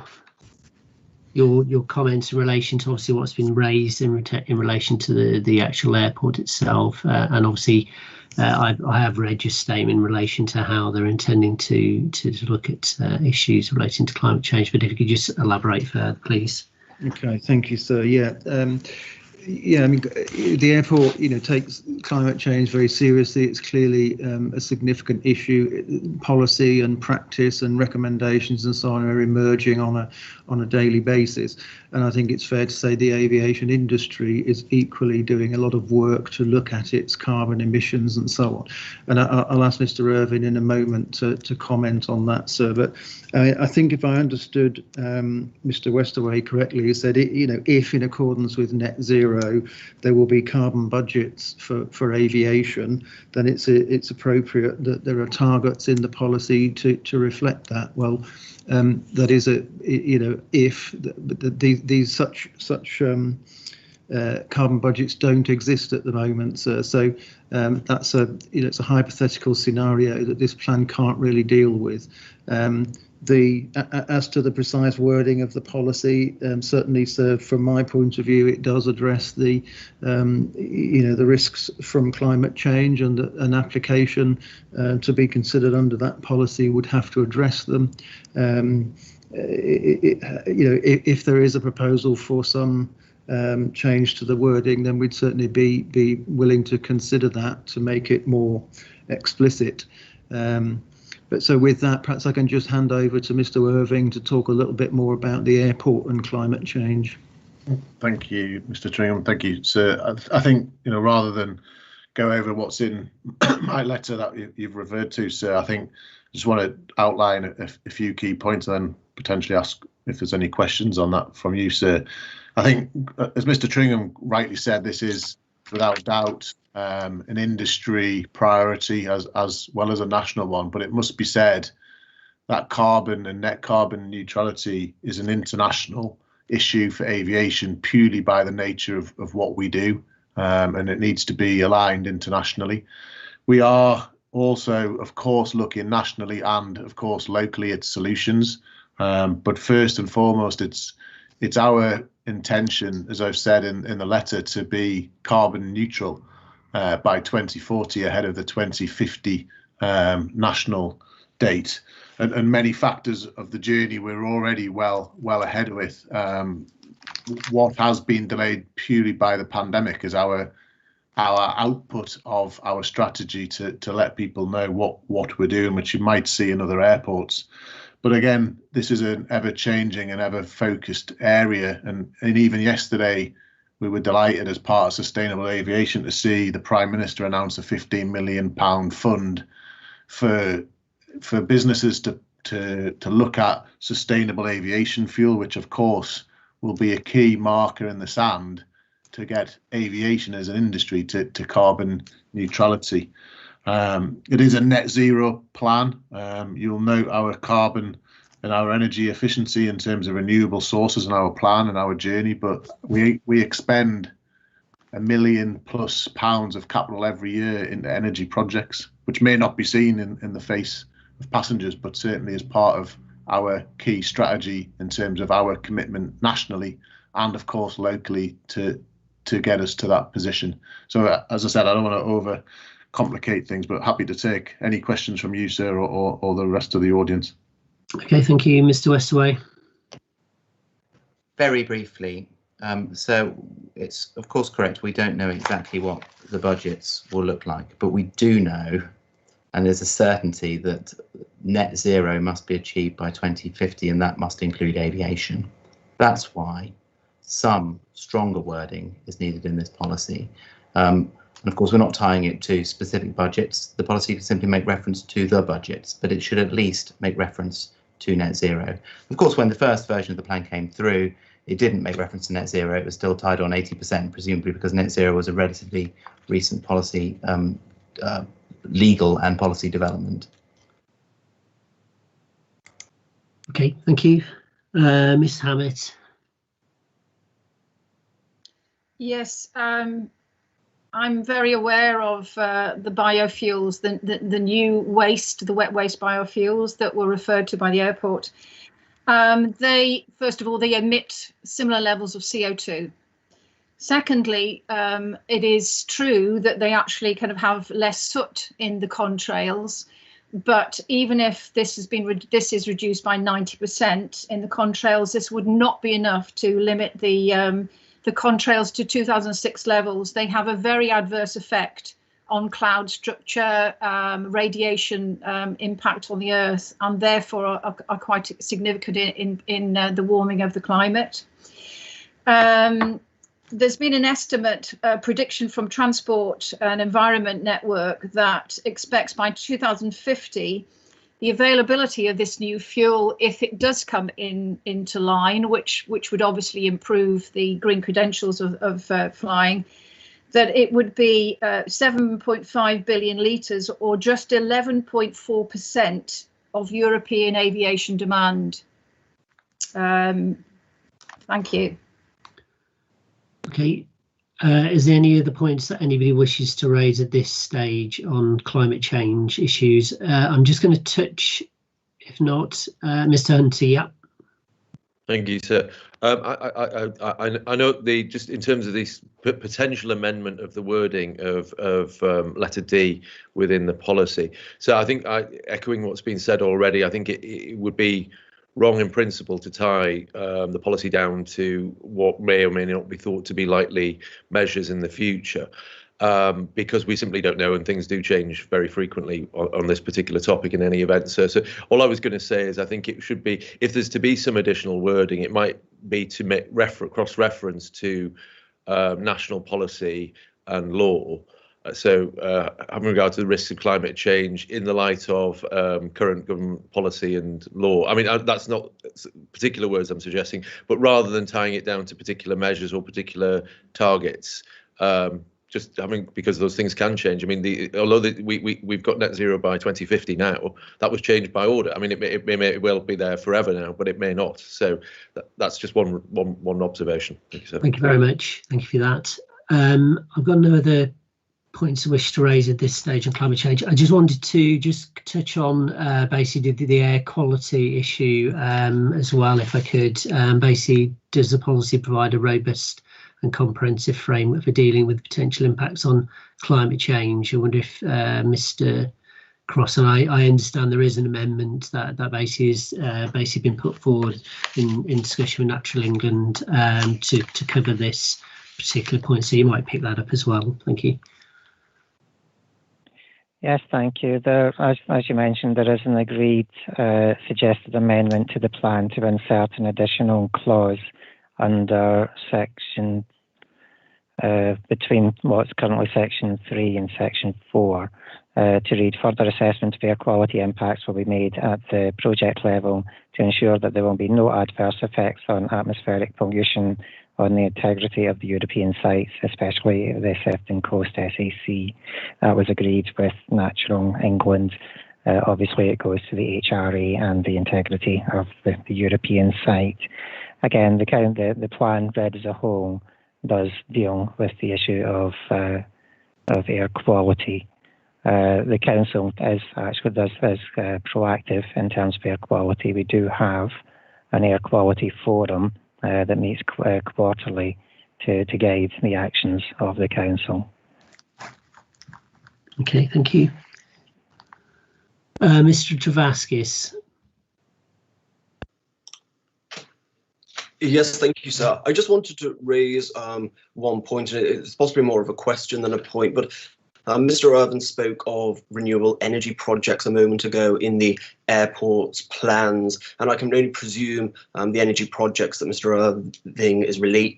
your comments in relation to obviously what's been raised in relation to the actual airport itself, and obviously I have read your statement in relation to how they're intending to look at issues relating to climate change. But if you could just elaborate further, please. Okay, thank you, sir. Yeah. I mean, the airport, takes climate change very seriously. It's clearly a significant issue. Policy and practice and recommendations and so on are emerging on a daily basis. And I think it's fair to say the aviation industry is equally doing a lot of work to look at its carbon emissions and so on. And I'll ask Mr. Irvine in a moment to comment on that, sir. But I think if I understood Mr. Westerway correctly, he said, if in accordance with net zero, there will be carbon budgets for aviation, then it's appropriate that there are targets in the policy to reflect that. Well, that is if these such carbon budgets don't exist at the moment, so that's it's a hypothetical scenario that this plan can't really deal with. As to the precise wording of the policy, certainly, sir, from my point of view, it does address the risks from climate change, and an application to be considered under that policy would have to address them. If there is a proposal for some change to the wording, then we'd certainly be willing to consider that to make it more explicit. But so with that, perhaps I can just hand over to Mr. Irving to talk a little bit more about the airport and climate change. Thank you, Mr. Tringham. Thank you, sir. I think, rather than go over what's in my letter that you've referred to, sir, I think I just want to outline a few key points and then potentially ask if there's any questions on that from you, sir. I think, as Mr. Tringham rightly said, this is without doubt an industry priority as well as a national one, but it must be said that carbon and net carbon neutrality is an international issue for aviation purely by the nature of what we do, and it needs to be aligned internationally. We are also, of course, looking nationally and, of course, locally at solutions, but first and foremost, it's our intention, as I've said in the letter, to be carbon neutral by 2040 ahead of the 2050 national date, and many factors of the journey we're already well ahead with. What has been delayed purely by the pandemic is our output of our strategy to let people know what we're doing, which you might see in other airports. But again, this is an ever-changing and ever-focused area, and even yesterday, we were delighted as part of Sustainable Aviation to see the Prime Minister announce a £15 million fund for businesses to look at sustainable aviation fuel, which of course will be a key marker in the sand to get aviation as an industry to carbon neutrality. It is a net zero plan. You'll note our carbon and our energy efficiency in terms of renewable sources in our plan and our journey, but we expend £1 million+ of capital every year into energy projects, which may not be seen in the face of passengers, but certainly as part of our key strategy in terms of our commitment nationally and, of course, locally to get us to that position. So, as I said, I don't want to overcomplicate things, but happy to take any questions from you, sir, or the rest of the audience. Okay, thank you, Mr. Westerway. Very briefly, so it's of course correct, we don't know exactly what the budgets will look like, but we do know, and there's a certainty, that net zero must be achieved by 2050, and that must include aviation. That's why some stronger wording is needed in this policy. And of course, we're not tying it to specific budgets. The policy can simply make reference to the budgets, but it should at least make reference to net zero. Of course, when the first version of the plan came through, it didn't make reference to net zero. It was still tied on 80%, presumably because net zero was a relatively recent policy, legal and policy development. Okay, thank you. Ms. Hammett. Yes, I'm very aware of the biofuels, the new waste, the wet waste biofuels that were referred to by the airport. They, first of all, they emit similar levels of CO2. Secondly, it is true that they actually kind of have less soot in the contrails. But even if this is reduced by 90% in the contrails, this would not be enough to limit the contrails to 2006 levels. They have a very adverse effect on cloud structure, radiation impact on the Earth, and therefore are quite significant in the warming of the climate. There's been an estimate, prediction from Transport and Environment Network that expects by 2050 the availability of this new fuel, if it does come into line, which would obviously improve the green credentials of flying, that it would be 7.5 billion litres, or just 11.4% of European aviation demand. Thank you. Okay, is there any other points that anybody wishes to raise at this stage on climate change issues? I'm just going to touch, if not, Mr. Hunter, yeah. Thank you, sir. I know just in terms of this potential amendment of the wording of letter D within the policy. So I think, echoing what's been said already, I think it would be wrong in principle to tie the policy down to what may or may not be thought to be likely measures in the future, because we simply don't know, and things do change very frequently on this particular topic in any event. So all I was going to say is I think it should be, if there's to be some additional wording, it might be to make cross-reference to national policy and law. So having regard to the risks of climate change in the light of current government policy and law. I mean, that's not particular words I'm suggesting, but rather than tying it down to particular measures or particular targets, just, I mean, because those things can change. I mean, although we've got net zero by 2050 now, that was changed by order. I mean, it may well be there forever now, but it may not. So that's just one observation. Thank you, sir. Thank you very much. Thank you for that. I've got no other points I wish to raise at this stage on climate change. I just wanted to touch on basically the air quality issue as well, if I could. Basically, does the policy provide a robust and comprehensive framework for dealing with potential impacts on climate change? I wonder if Mr. Cross, and I understand there is an amendment that basically is basically been put forward in discussion with Natural England to cover this particular point, so you might pick that up as well. Thank you. Yes, thank you. As you mentioned, there is an agreed suggested amendment to the plan to insert an additional clause under section between what's currently section 3 and section 4 to read: further assessment of air quality impacts will be made at the project level to ensure that there will be no adverse effects on atmospheric pollution on the integrity of the European sites, especially the Sefton Coast SAC. That was agreed with Natural England. Obviously, it goes to the HRA and the integrity of the European site. Again, the plan read as a whole does deal with the issue of air quality. The council is proactive in terms of air quality. We do have an air quality forum that meets quarterly to guide the actions of the council. Okay, thank you. Mr. Travaskis. Yes, thank you, sir. I just wanted to raise one point, and it's possibly more of a question than a point, but Mr. Irvine spoke of renewable energy projects a moment ago in the airport's plans, and I can only presume the energy projects that Mr. Irvine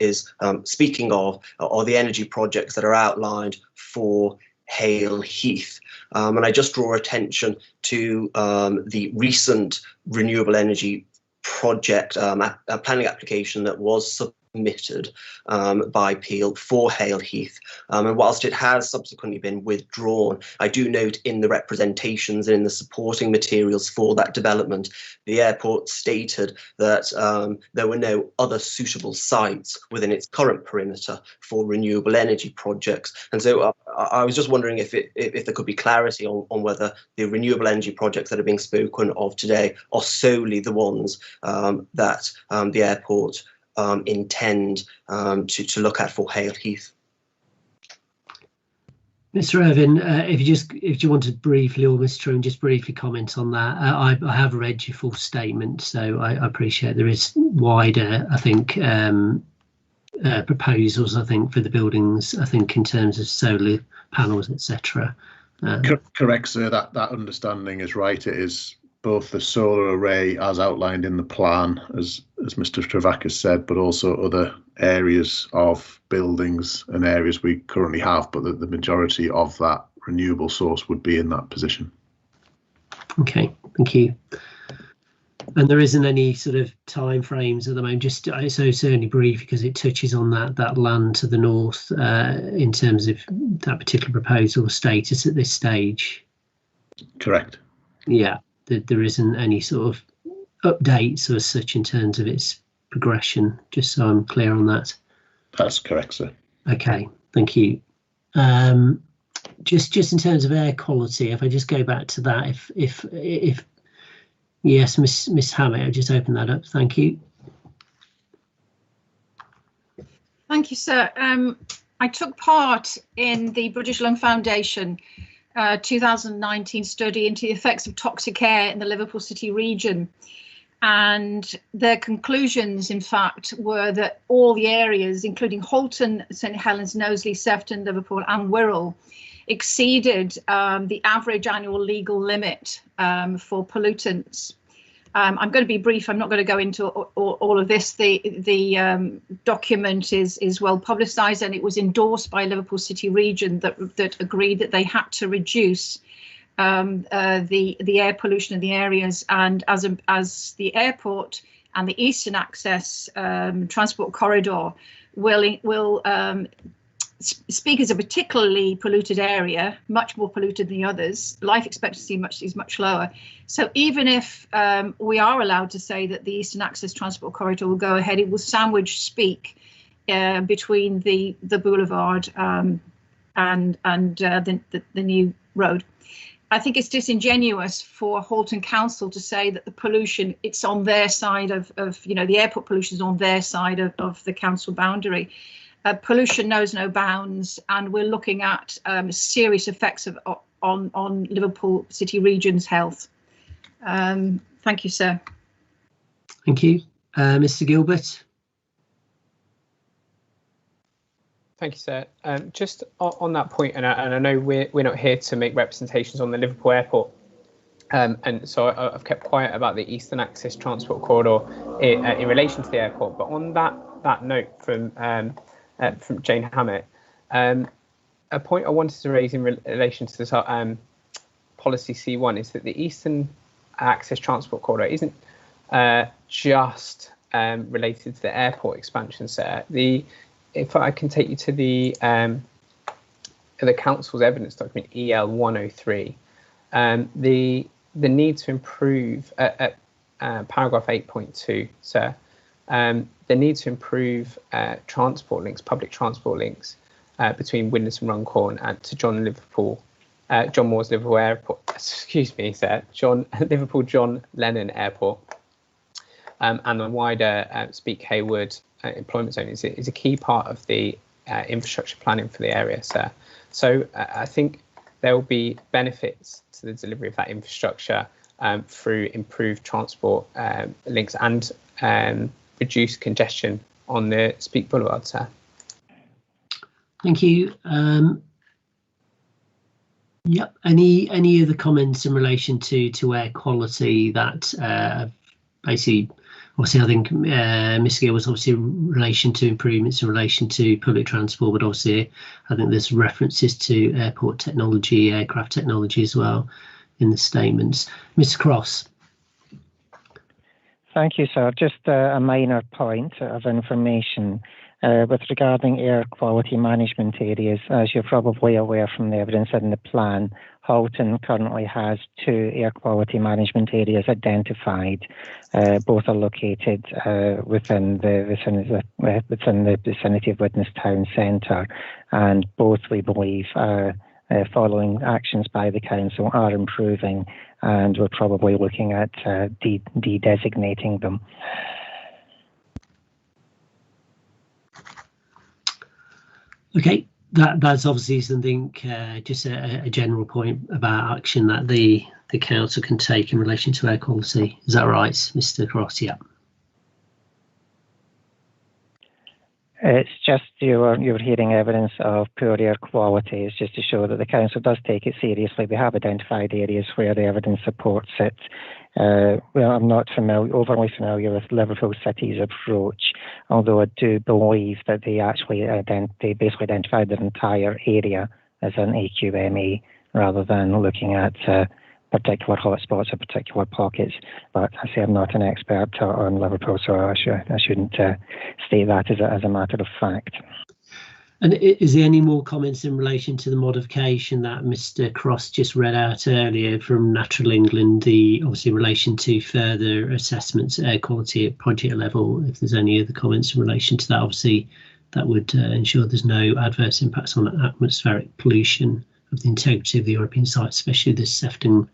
is speaking of are the energy projects that are outlined for Hale Heath. And I just draw attention to the recent renewable energy project planning application that was submitted by Peel for Hale Heath, and whilst it has subsequently been withdrawn, I do note in the representations and in the supporting materials for that development, the airport stated that there were no other suitable sites within its current perimeter for renewable energy projects. And so I was just wondering if there could be clarity on whether the renewable energy projects that are being spoken of today are solely the ones that the airport intend to look at for Hale Heath. Mr. Irvin, if you want to briefly, or Mr. Truman, just briefly comment on that. I have read your full statement, so I appreciate there is wider, I think, proposals, I think, for the buildings, I think, in terms of solar panels, etc. Correct, sir. That understanding is right. It is both the solar array as outlined in the plan, as Mr. Travakis said, but also other areas of buildings and areas we currently have, but the majority of that renewable source would be in that position. Okay, thank you. And there isn't any sort of time frames at the moment, just so certainly brief, because it touches on that land to the north in terms of that particular proposal status at this stage. Correct. Yeah, there isn't any sort of updates as such in terms of its progression, just so I'm clear on that. That's correct, sir. Okay, thank you. Just in terms of air quality, if I just go back to that, if yes, Miss Hammett, I'll just open that up. Thank you. Thank you, sir. I took part in the British Lung Foundation 2019 study into the effects of toxic air in the Liverpool City region. And their conclusions, in fact, were that all the areas, including Halton, St Helens, Knowsley, Sefton, Liverpool and Wirral, exceeded the average annual legal limit for pollutants. I'm going to be brief. I'm not going to go into all of this. The document is well publicised, and it was endorsed by Liverpool City Region that agreed that they had to reduce the air pollution in the areas, and as the airport and the Eastern Access transport corridor will speak as a particularly polluted area, much more polluted than the others. Life expectancy is much lower. So even if we are allowed to say that the Eastern Access Transport Corridor will go ahead, it will sandwich speak between the boulevard and the new road. I think it's disingenuous for Halton Council to say that the pollution, it's on their side of the airport pollution is on their side of the council boundary. Pollution knows no bounds, and we're looking at serious effects on Liverpool City Region's health. Thank you, sir. Thank you. Mr. Gilbert. Thank you, sir. Just on that point, and I know we're not here to make representations on the Liverpool Airport, and so I've kept quiet about the Eastern Access Transport Corridor in relation to the airport. But on that note from Jane Hammett, a point I wanted to raise in relation to this policy C1 is that the Eastern Access Transport Corridor isn't just related to the airport expansion, sir. If I can take you to the council's evidence document EL 103, the need to improve at paragraph 8.2, sir. The need to improve transport links, public transport links between Widnes and Runcorn and to John Moores Liverpool Airport. Excuse me, sir. Liverpool John Lennon Airport and the wider Speak Hayward employment zone is a key part of the infrastructure planning for the area, sir. So I think there will be benefits to the delivery of that infrastructure through improved transport links and reduce congestion on the Speak Boulevard, sir. Thank you. Yep. Any other comments in relation to air quality that basically, obviously, I think Ms. Gill was obviously in relation to improvements in relation to public transport, but obviously I think there's references to airport technology, aircraft technology as well in the statements. Mr. Cross. Thank you, sir. Just a minor point of information with regarding air quality management areas. As you're probably aware from the evidence in the plan, Halton currently has 2 air quality management areas identified. Both are located within the vicinity of Widnes Town Centre, and both, we believe, following actions by the council, are improving, and we're probably looking at de-designating them. Okay, that's obviously something, just a general point about action that the council can take in relation to air quality. Is that right, Mr. Cross? Yeah. It's just you're hearing evidence of poor air quality. It's just to show that the council does take it seriously. We have identified areas where the evidence supports it. Well, I'm not overly familiar with Liverpool City's approach, although I do believe that they actually basically identified the entire area as an AQME rather than looking at particular hotspots or particular pockets. But I say I'm not an expert on Liverpool, so I shouldn't state that as a matter of fact. And is there any more comments in relation to the modification that Mr. Cross just read out earlier from Natural England, obviously in relation to further assessments of air quality at project level? If there's any other comments in relation to that, obviously that would ensure there's no adverse impacts on atmospheric pollution of the integrity of the European site, especially the Sefton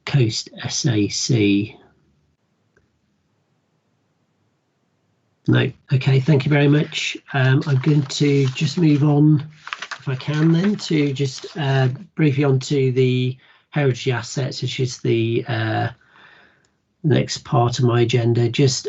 Coast SAC. No. Okay, thank you very much. I'm going to just move on, if I can, then to just briefly onto the heritage assets, which is the next part of my agenda. Just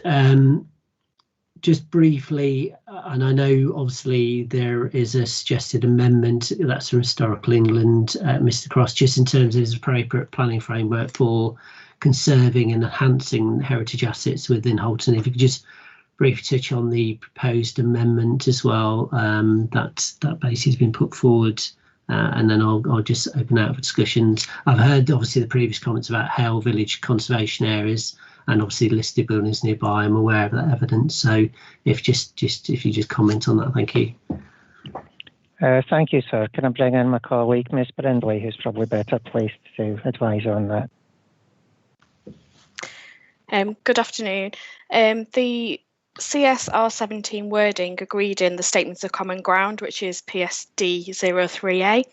briefly, and I know obviously there is a suggested amendment that's from Historical England, Mr. Cross, just in terms of his appropriate planning framework for conserving and enhancing heritage assets within Halton. If you could just briefly touch on the proposed amendment as well, that basically has been put forward, and then I'll just open out for discussions. I've heard obviously the previous comments about Hale Village conservation areas and obviously listed buildings nearby. I'm aware of that evidence, so if you just comment on that, thank you. Thank you, sir. Can I bring in my colleague, Ms. Brindley, who's probably better placed to advise on that? Good afternoon. The CSR 17 wording agreed in the Statements of Common Ground, which is PSD 03A,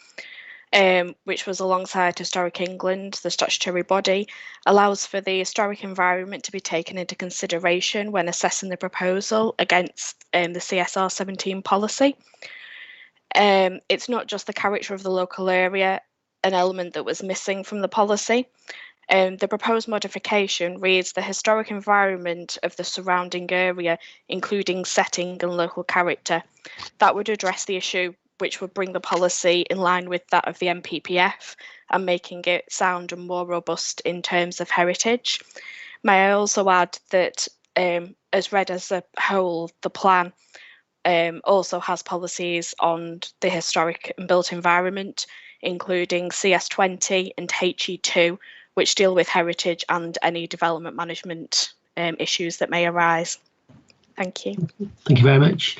which was alongside Historic England, the statutory body, allows for the historic environment to be taken into consideration when assessing the proposal against the CSR 17 policy. It's not just the character of the local area, an element that was missing from the policy. The proposed modification reads the historic environment of the surrounding area, including setting and local character. That would address the issue, which would bring the policy in line with that of the NPPF and making it sound and more robust in terms of heritage. May I also add that as read as a whole, the plan also has policies on the historic and built environment, including CS20 and HE2, which deal with heritage and any development management issues that may arise. Thank you. Thank you very much.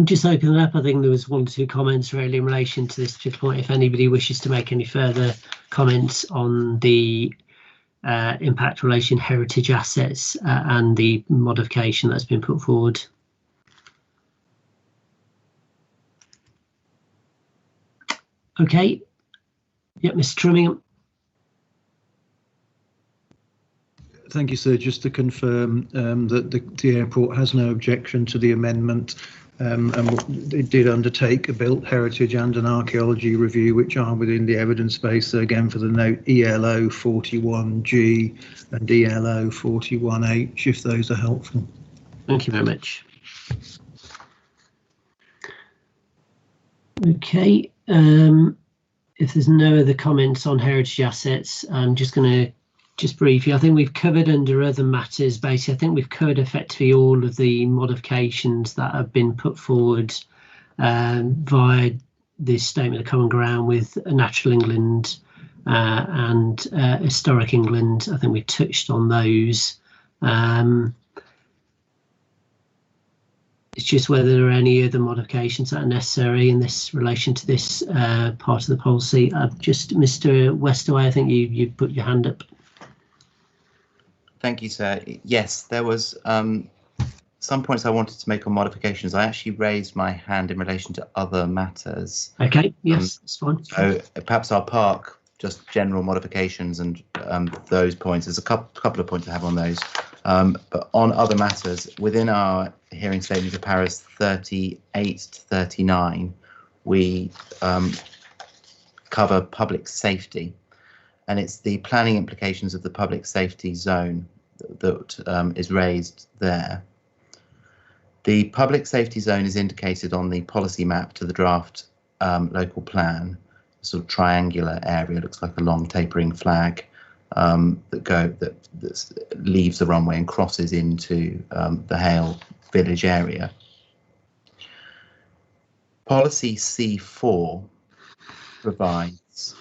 Just opening up, I think there was 1 or 2 comments really in relation to this particular point. If anybody wishes to make any further comments on the impact relation heritage assets and the modification that's been put forward. Okay. Yep, Mr. Trimmingham. Thank you, sir. Just to confirm that the airport has no objection to the amendment, and it did undertake a built heritage and an archaeology review, which are within the evidence base. So again, for the note, ELO 41G and ELO 41H, if those are helpful. Thank you very much. Okay. If there's no other comments on heritage assets, I'm just going to briefly, I think we've covered under other matters, basically, I think we've covered effectively all of the modifications that have been put forward via this Statement of Common Ground with Natural England and Historic England. I think we touched on those. It's just whether there are any other modifications that are necessary in this relation to this part of the policy. Just Mr. Westaway, I think you put your hand up. Thank you, sir. Yes, there was some points I wanted to make on modifications. I actually raised my hand in relation to other matters. Okay, yes, that's fine. So perhaps I'll park just general modifications and those points. There's a couple of points I have on those. But on other matters, within our hearing statement of paras 38 to 39, we cover public safety, and it's the planning implications of the public safety zone that is raised there. The public safety zone is indicated on the policy map to the draft local plan, a sort of triangular area, looks like a long tapering flag that leaves the runway and crosses into the Hale village area. Policy C4 provides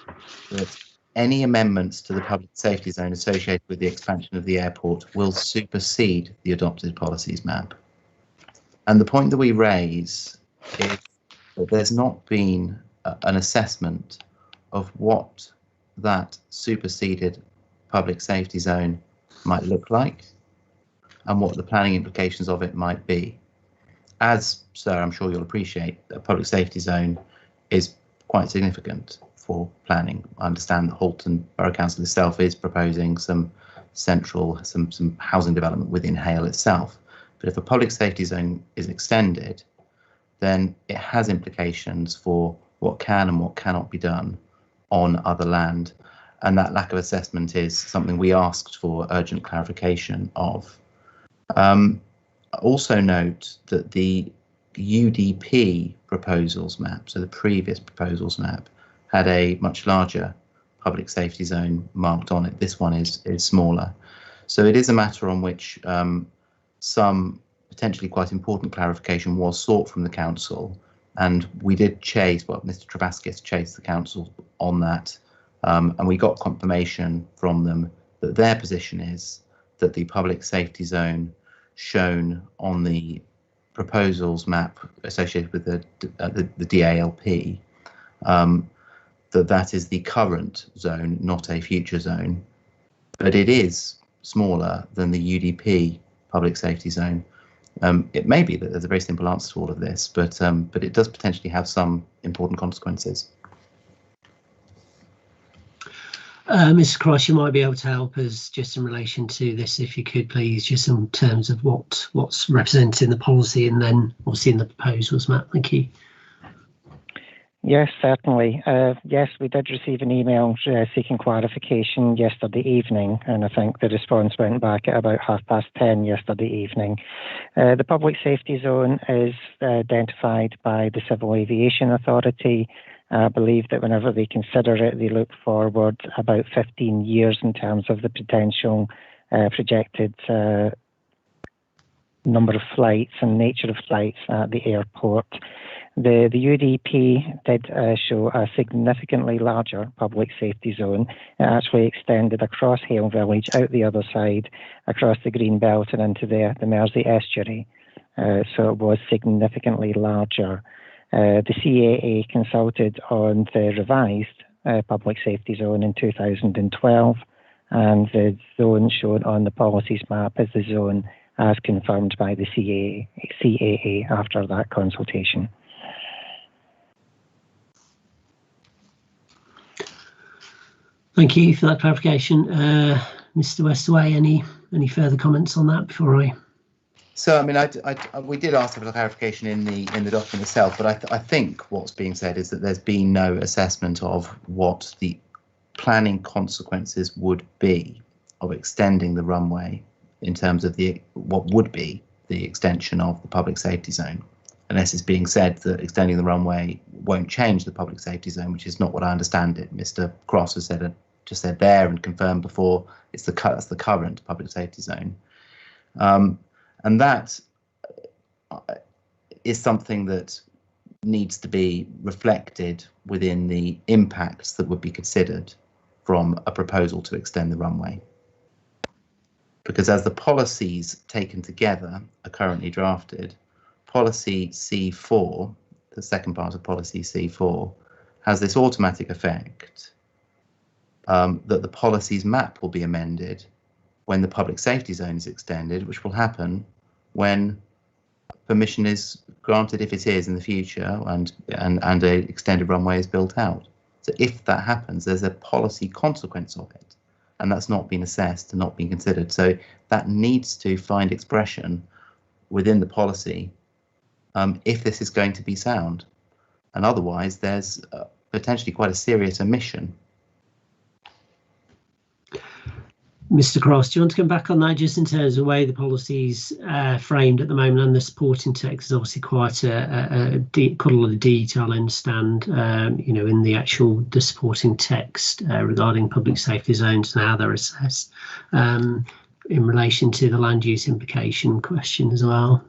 that any amendments to the public safety zone associated with the expansion of the airport will supersede the adopted policies map. And the point that we raise is that there's not been an assessment of what that superseded public safety zone might look like and what the planning implications of it might be. As, sir, I'm sure you'll appreciate, a public safety zone is quite significant for planning. I understand that Halton Borough Council itself is proposing some housing development within Hale itself. But if a public safety zone is extended, then it has implications for what can and what cannot be done on other land. And that lack of assessment is something we asked for urgent clarification of. Also note that the UDP proposals map, so the previous proposals map, had a much larger public safety zone marked on it. This one is smaller. So it is a matter on which some potentially quite important clarification was sought from the council, and we did chase, well, Mr. Travaskis chased the council on that, and we got confirmation from them that their position is that the public safety zone shown on the proposals map associated with the DALP, that is the current zone, not a future zone, but it is smaller than the UDP public safety zone. It may be that there's a very simple answer to all of this, but it does potentially have some important consequences. Mr. Cross, you might be able to help us just in relation to this, if you could please, just in terms of what's represented in the policy and then obviously in the proposals map. Thank you. Yes, certainly. Yes, we did receive an email seeking clarification yesterday evening, and I think the response went back at about 10:30 yesterday evening. The public safety zone is identified by the Civil Aviation Authority. I believe that whenever they consider it, they look forward about 15 years in terms of the potential projected number of flights and nature of flights at the airport. The UDP did show a significantly larger public safety zone. It actually extended across Hale Village, out the other side, across the Green Belt and into the Mersey Estuary. So it was significantly larger. The CAA consulted on the revised public safety zone in 2012, and the zone shown on the policies map is the zone as confirmed by the CAA after that consultation. Thank you for that clarification. Mr. Westaway, any further comments on that before I? So, I mean, we did ask for clarification in the document itself, but I think what's being said is that there's been no assessment of what the planning consequences would be of extending the runway in terms of what would be the extension of the public safety zone. Unless it's being said that extending the runway won't change the public safety zone, which is not what I understand it. Mr. Cross has just said there and confirmed before that's the current public safety zone. And that is something that needs to be reflected within the impacts that would be considered from a proposal to extend the runway. because as the policies taken together are currently drafted, policy C4, the second part of policy C4, has this automatic effect that the policies map will be amended when the public safety zone is extended, which will happen when permission is granted, if it is in the future, and an extended runway is built out. So if that happens, there's a policy consequence of it, and that's not been assessed and not been considered. So that needs to find expression within the policy if this is going to be sound, and otherwise there's potentially quite a serious omission. Mr. Cross, do you want to come back on that, just in terms of the way the policy's framed at the moment, and the supporting text is obviously quite quite a lot of detail, I understand, in the supporting text regarding public safety zones and how they're assessed in relation to the land use implication question as well.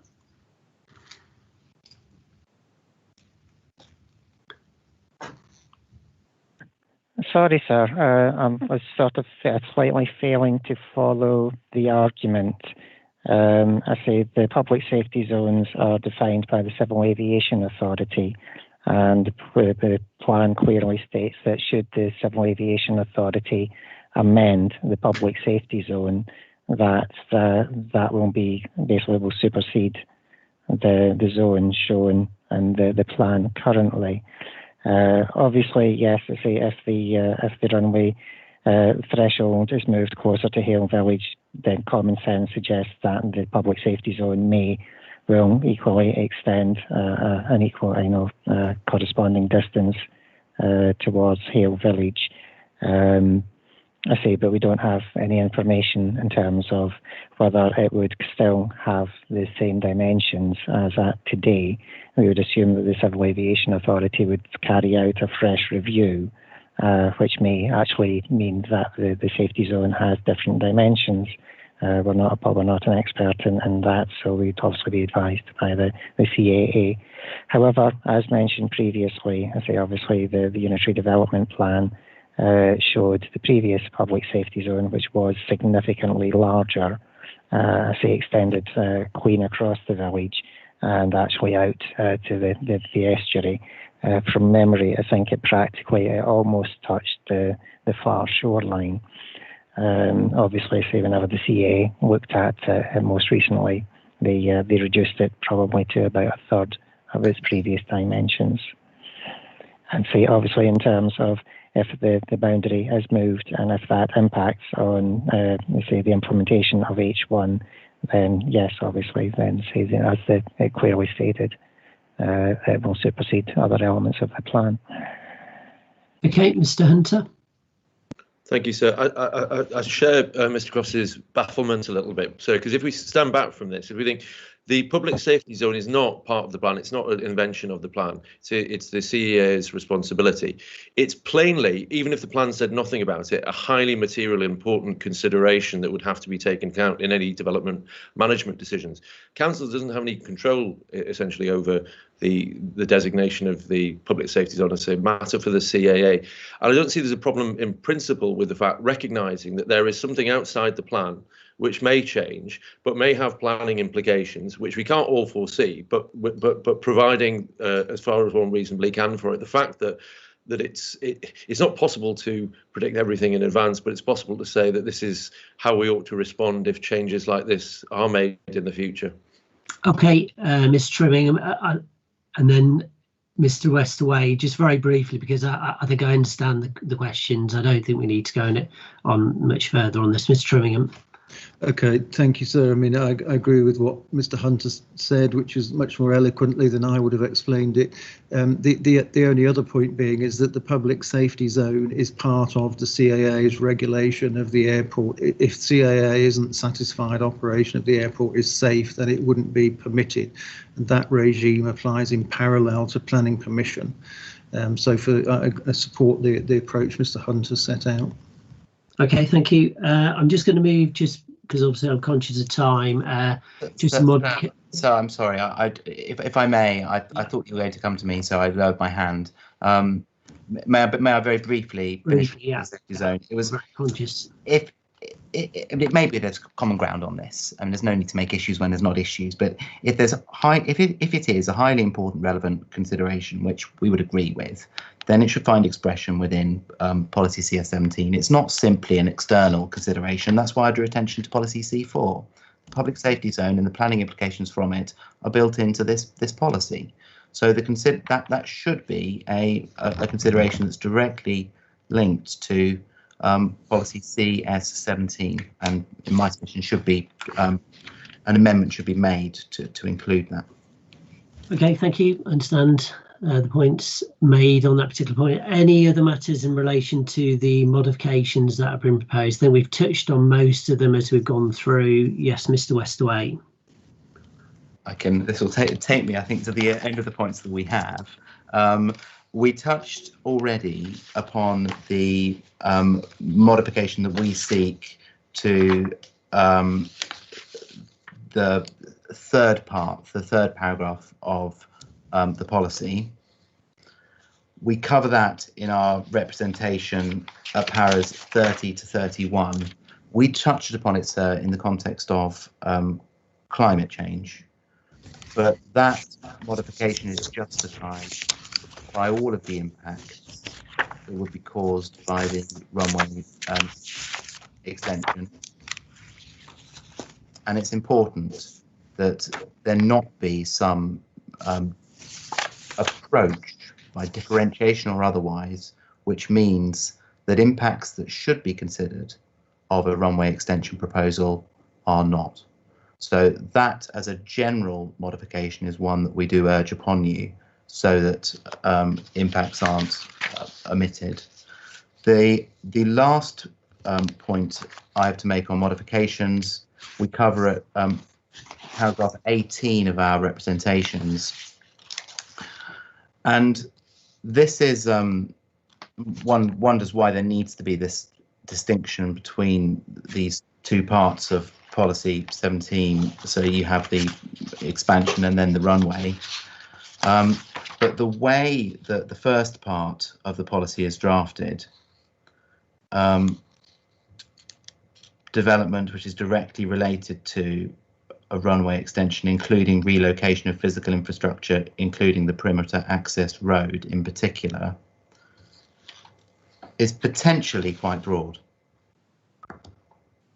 Sorry, sir. I was sort of slightly failing to follow the argument. I say the public safety zones are defined by the Civil Aviation Authority, and the plan clearly states that should the Civil Aviation Authority amend the public safety zone, that will be basically will supersede the zone shown in the plan currently. Obviously, yes, I say if the runway threshold is moved closer to Hale Village, then common sense suggests that the public safety zone will equally extend an equal, corresponding distance towards Hale Village. I say, but we don't have any information in terms of whether it would still have the same dimensions as at today. We would assume that the Civil Aviation Authority would carry out a fresh review, which may actually mean that the safety zone has different dimensions. We're not an expert in that, so we'd obviously be advised by the CAA. However, as mentioned previously, I say obviously the Unitary Development Plan showed the previous public safety zone, which was significantly larger, extended clean across the village and actually out to the estuary. From memory, I think it almost touched the far shoreline. Obviously, say whenever the CA looked at it most recently, they reduced it probably to about a third of its previous dimensions. And say obviously in terms of if the boundary is moved and if that impacts on, say, the implementation of H1, then yes, obviously, then say as it clearly stated, it will supersede other elements of the plan. Okay, Mr. Hunter. Thank you, sir. I share Mr. Cross's bafflement a little bit. So, because if we stand back from this, if we think the public safety zone is not part of the plan, it's not an invention of the plan, it's the CEA's responsibility. It's plainly, even if the plan said nothing about it, a highly material important consideration that would have to be taken account in any development management decisions. Council doesn't have any control essentially over the designation of the public safety zone as a matter for the CAA. And I don't see there's a problem in principle with the fact, recognising that there is something outside the plan which may change, but may have planning implications, which we can't all foresee, but providing as far as one reasonably can for it. The fact that it's not possible to predict everything in advance, but it's possible to say that this is how we ought to respond if changes like this are made in the future. Okay, Mr. Trimmingham, and then Mr. Westaway, just very briefly, because I think I understand the questions. I don't think we need to go on much further on this. Mr. Trimmingham. Okay, thank you, sir. I mean, I agree with what Mr. Hunter said, which is much more eloquently than I would have explained it. The only other point being is that the public safety zone is part of the CAA's regulation of the airport. If CAA isn't satisfied operation of the airport is safe, then it wouldn't be permitted. And that regime applies in parallel to planning permission. So I support the approach Mr. Hunter set out. Okay, thank you. I'm just going to move, just because obviously I'm conscious of time. So I'm sorry. If I may, I thought you were going to come to me, so I lowered my hand. May I very briefly finish the safety zone? It was very conscious. it may be there's common ground on this, and there's no need to make issues when there's not issues. But if it is a highly important, relevant consideration, which we would agree with, then it should find expression within policy CS17. It's not simply an external consideration. That's why I drew attention to policy C4. The public safety zone and the planning implications from it are built into this policy. So that should be a consideration that's directly linked to policy CS17, and in my submission should be an amendment should be made to include that. Okay, thank you. I understand the points made on that particular point. Any other matters in relation to the modifications that have been proposed? I think we've touched on most of them as we've gone through. Yes, Mr. Westaway. This will take me, I think, to the end of the points that we have. We touched already upon the modification that we seek to the third paragraph of the policy. We cover that in our representation at paras 30 to 31. We touched upon it, sir, in the context of climate change, but that modification is justified by all of the impacts that would be caused by the runway extension. And it's important that there not be some approach, by differentiation or otherwise, which means that impacts that should be considered of a runway extension proposal are not. So that, as a general modification, is one that we do urge upon you, so that impacts aren't omitted. The last point I have to make on modifications, we cover at paragraph 18 of our representations. And this is, one wonders why there needs to be this distinction between these two parts of policy 17. So you have the expansion and then the runway. But the way that the first part of the policy is drafted, development which is directly related to a runway extension, including relocation of physical infrastructure, including the perimeter access road in particular, is potentially quite broad.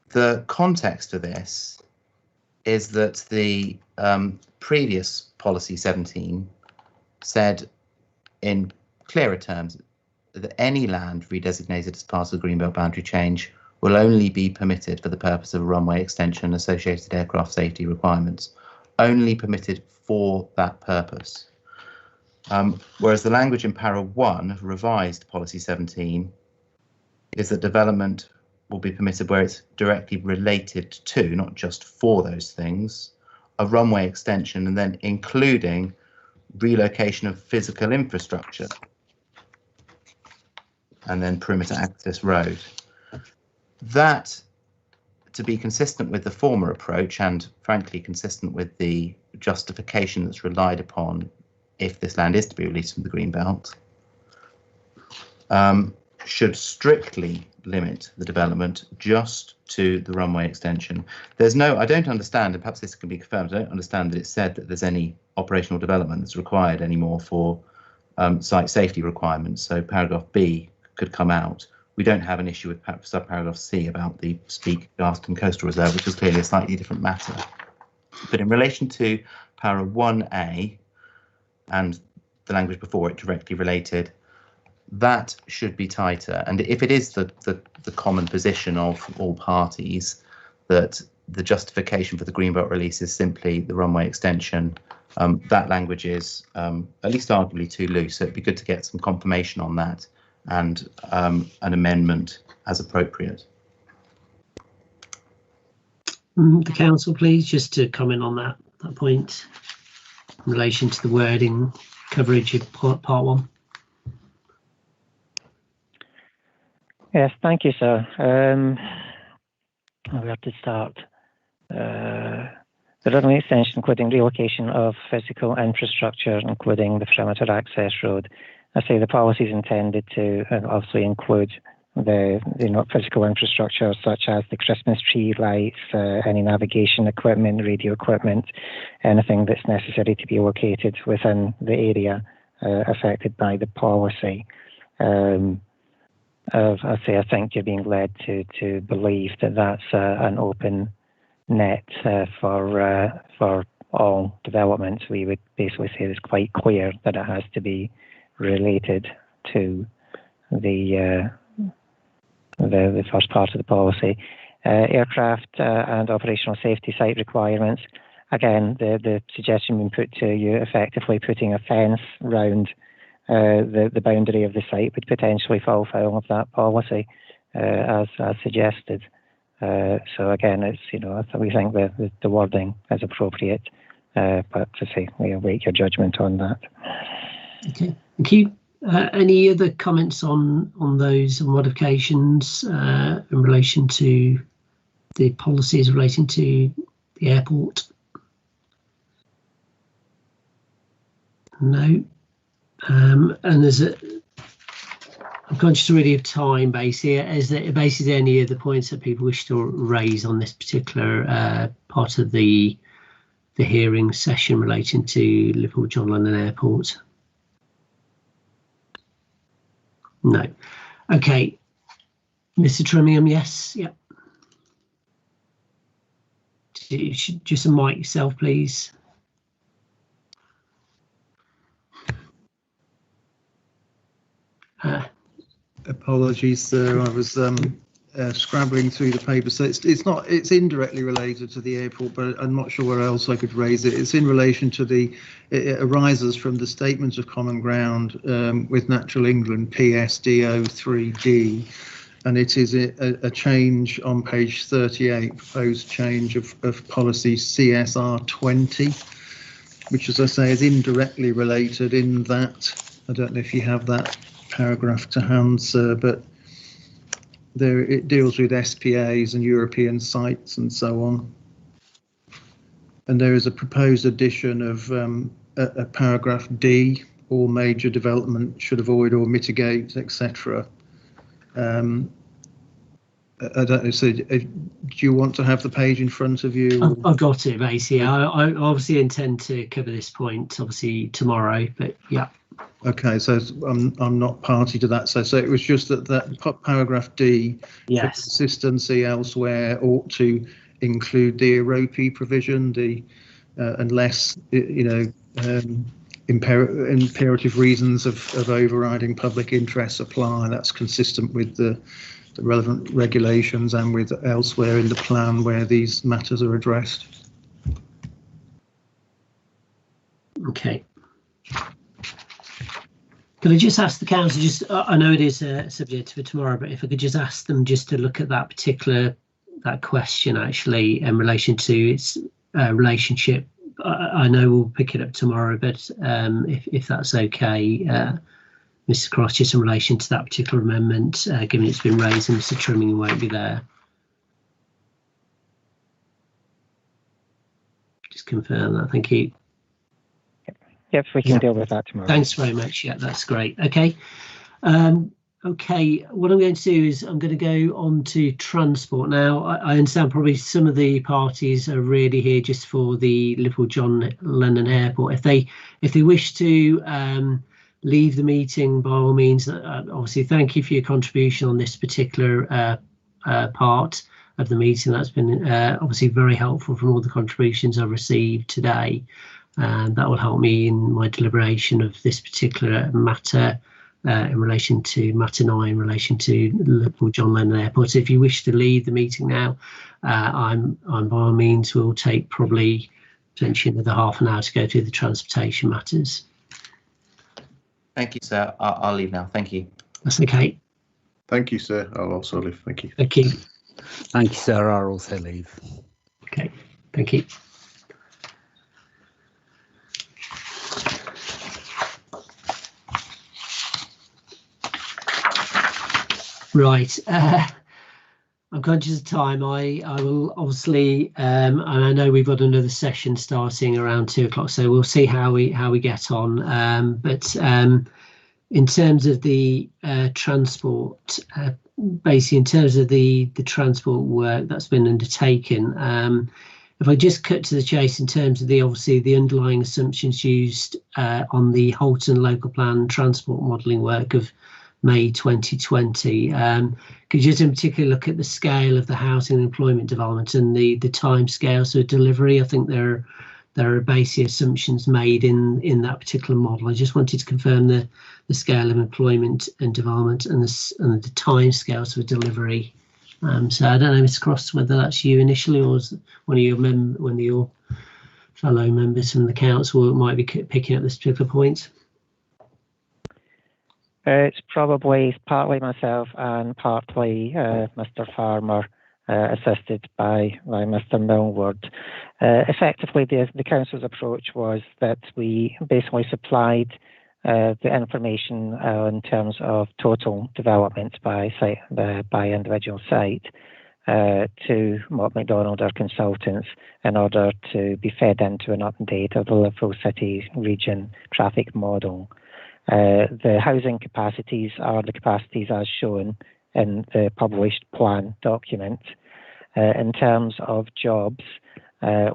The context of this is that the previous policy 17 said in clearer terms that any land redesignated as part of the Greenbelt boundary change will only be permitted for the purpose of a runway extension and associated aircraft safety requirements, only permitted for that purpose. Whereas the language in para 1 of revised policy 17 is that development will be permitted where it's directly related to, not just for those things, a runway extension, and then including relocation of physical infrastructure, and then perimeter access road. That, to be consistent with the former approach and frankly consistent with the justification that's relied upon if this land is to be released from the Greenbelt, should strictly limit the development just to the runway extension. There's no, I don't understand, and perhaps this can be confirmed, I don't understand that it's said that there's any operational development that's required anymore for site safety requirements. So paragraph B could come out. We don't have an issue with subparagraph C about the Speke, Garston Coastal Reserve, which is clearly a slightly different matter. But in relation to para 1A and the language before it directly related, that should be tighter. And if it is the common position of all parties that the justification for the Greenbelt release is simply the runway extension, that language is at least arguably too loose. So it'd be good to get some confirmation on that and an amendment as appropriate. The council, please, just to comment on that point in relation to the wording coverage of part 1. Yes, thank you, sir. We have to start. The runway extension, including relocation of physical infrastructure, including the perimeter access road. I say the policy is intended to obviously include the physical infrastructure such as the Christmas tree lights, any navigation equipment, radio equipment, anything that's necessary to be located within the area affected by the policy. I think you're being led to believe that that's an open net for all developments. We would basically say it's quite clear that it has to be related to the first part of the policy. Aircraft and operational safety site requirements. Again, the suggestion being put to you, effectively putting a fence round the boundary of the site would potentially fall foul of that policy, as suggested. So again, it's we think the wording is appropriate, but to say we await your judgment on that. Okay, thank you. Any other comments on those modifications in relation to the policies relating to the airport? No. And I'm conscious already of time, basically. Is there basically any other points that people wish to raise on this particular part of the hearing session relating to Liverpool John Lennon Airport? No. Okay. Mr. Trimmingham, yes. Yep. Just unmic yourself, please. Apologies, sir. I was scrabbling through the paper, so it's indirectly related to the airport, but I'm not sure where else I could raise it. It's in relation to it arises from the Statement of Common Ground with Natural England PSD03D, and it is a change on page 38, proposed change of policy CSR 20, which, as I say, is indirectly related in that. I don't know if you have that paragraph to hand, sir, but there it deals with SPAs and European sites and so on. And there is a proposed addition of a paragraph D, all major development should avoid or mitigate, etc. I don't know, so do you want to have the page in front of you? I've got it, basically. I obviously intend to cover this point, obviously, tomorrow, but yeah. Okay, so I'm not party to that. So it was just that paragraph D, yes, for consistency elsewhere ought to include the EROPI provision, unless imperative reasons of overriding public interest apply. That's consistent with the relevant regulations and with elsewhere in the plan where these matters are addressed. Okay. Could I just ask the council, I know it is a subject for tomorrow, but if I could just ask them just to look at that question actually in relation to its relationship. I know we'll pick it up tomorrow, but if that's okay, Mr. Cross, just in relation to that particular amendment, given it's been raised and Mr. Trimmingham won't be there. Just confirm that, thank you. Yep, we can deal with that tomorrow. Thanks very much. Yeah, that's great. Okay. Okay, what I'm going to do is I'm going to go on to transport now. I understand probably some of the parties are really here just for the Liverpool John Lennon Airport. If they wish to leave the meeting, by all means, obviously thank you for your contribution on this particular part of the meeting. That's been obviously very helpful from all the contributions I've received today. And that will help me in my deliberation of this particular matter in relation to matter 9, in relation to Liverpool John Lennon Airport. So if you wish to leave the meeting now, I'm by all means will take probably potentially another half an hour to go through the transportation matters. Thank you, sir. I'll leave now. Thank you. That's okay. Thank you, sir. I'll also leave. Thank you. Thank you. Thank you, sir. I'll also leave. Okay. Thank you. Right, I'm conscious of time. I will obviously, and I know we've got another session starting around 2 o'clock, so we'll see how we get on. But in terms of the transport basically in terms of the transport work that's been undertaken, if I just cut to the chase in terms of obviously the underlying assumptions used on the Halton local plan transport modelling work of May 2020, could you just in particular look at the scale of the housing and employment development and the time scales of delivery? I think there are basic assumptions made in that particular model. I just wanted to confirm the scale of employment and development and the time scales for delivery. So I don't know, Mr. Cross, whether that's you initially or one of your fellow members from the council might be picking up this particular point. It's probably partly myself and partly Mr. Farmer, assisted by Mr. Millward. Effectively, the council's approach was that we basically supplied the information in terms of total development by individual site to Mott MacDonald, our consultants, in order to be fed into an update of the Liverpool City region traffic model. The housing capacities are the capacities as shown in the published plan document. In terms of jobs,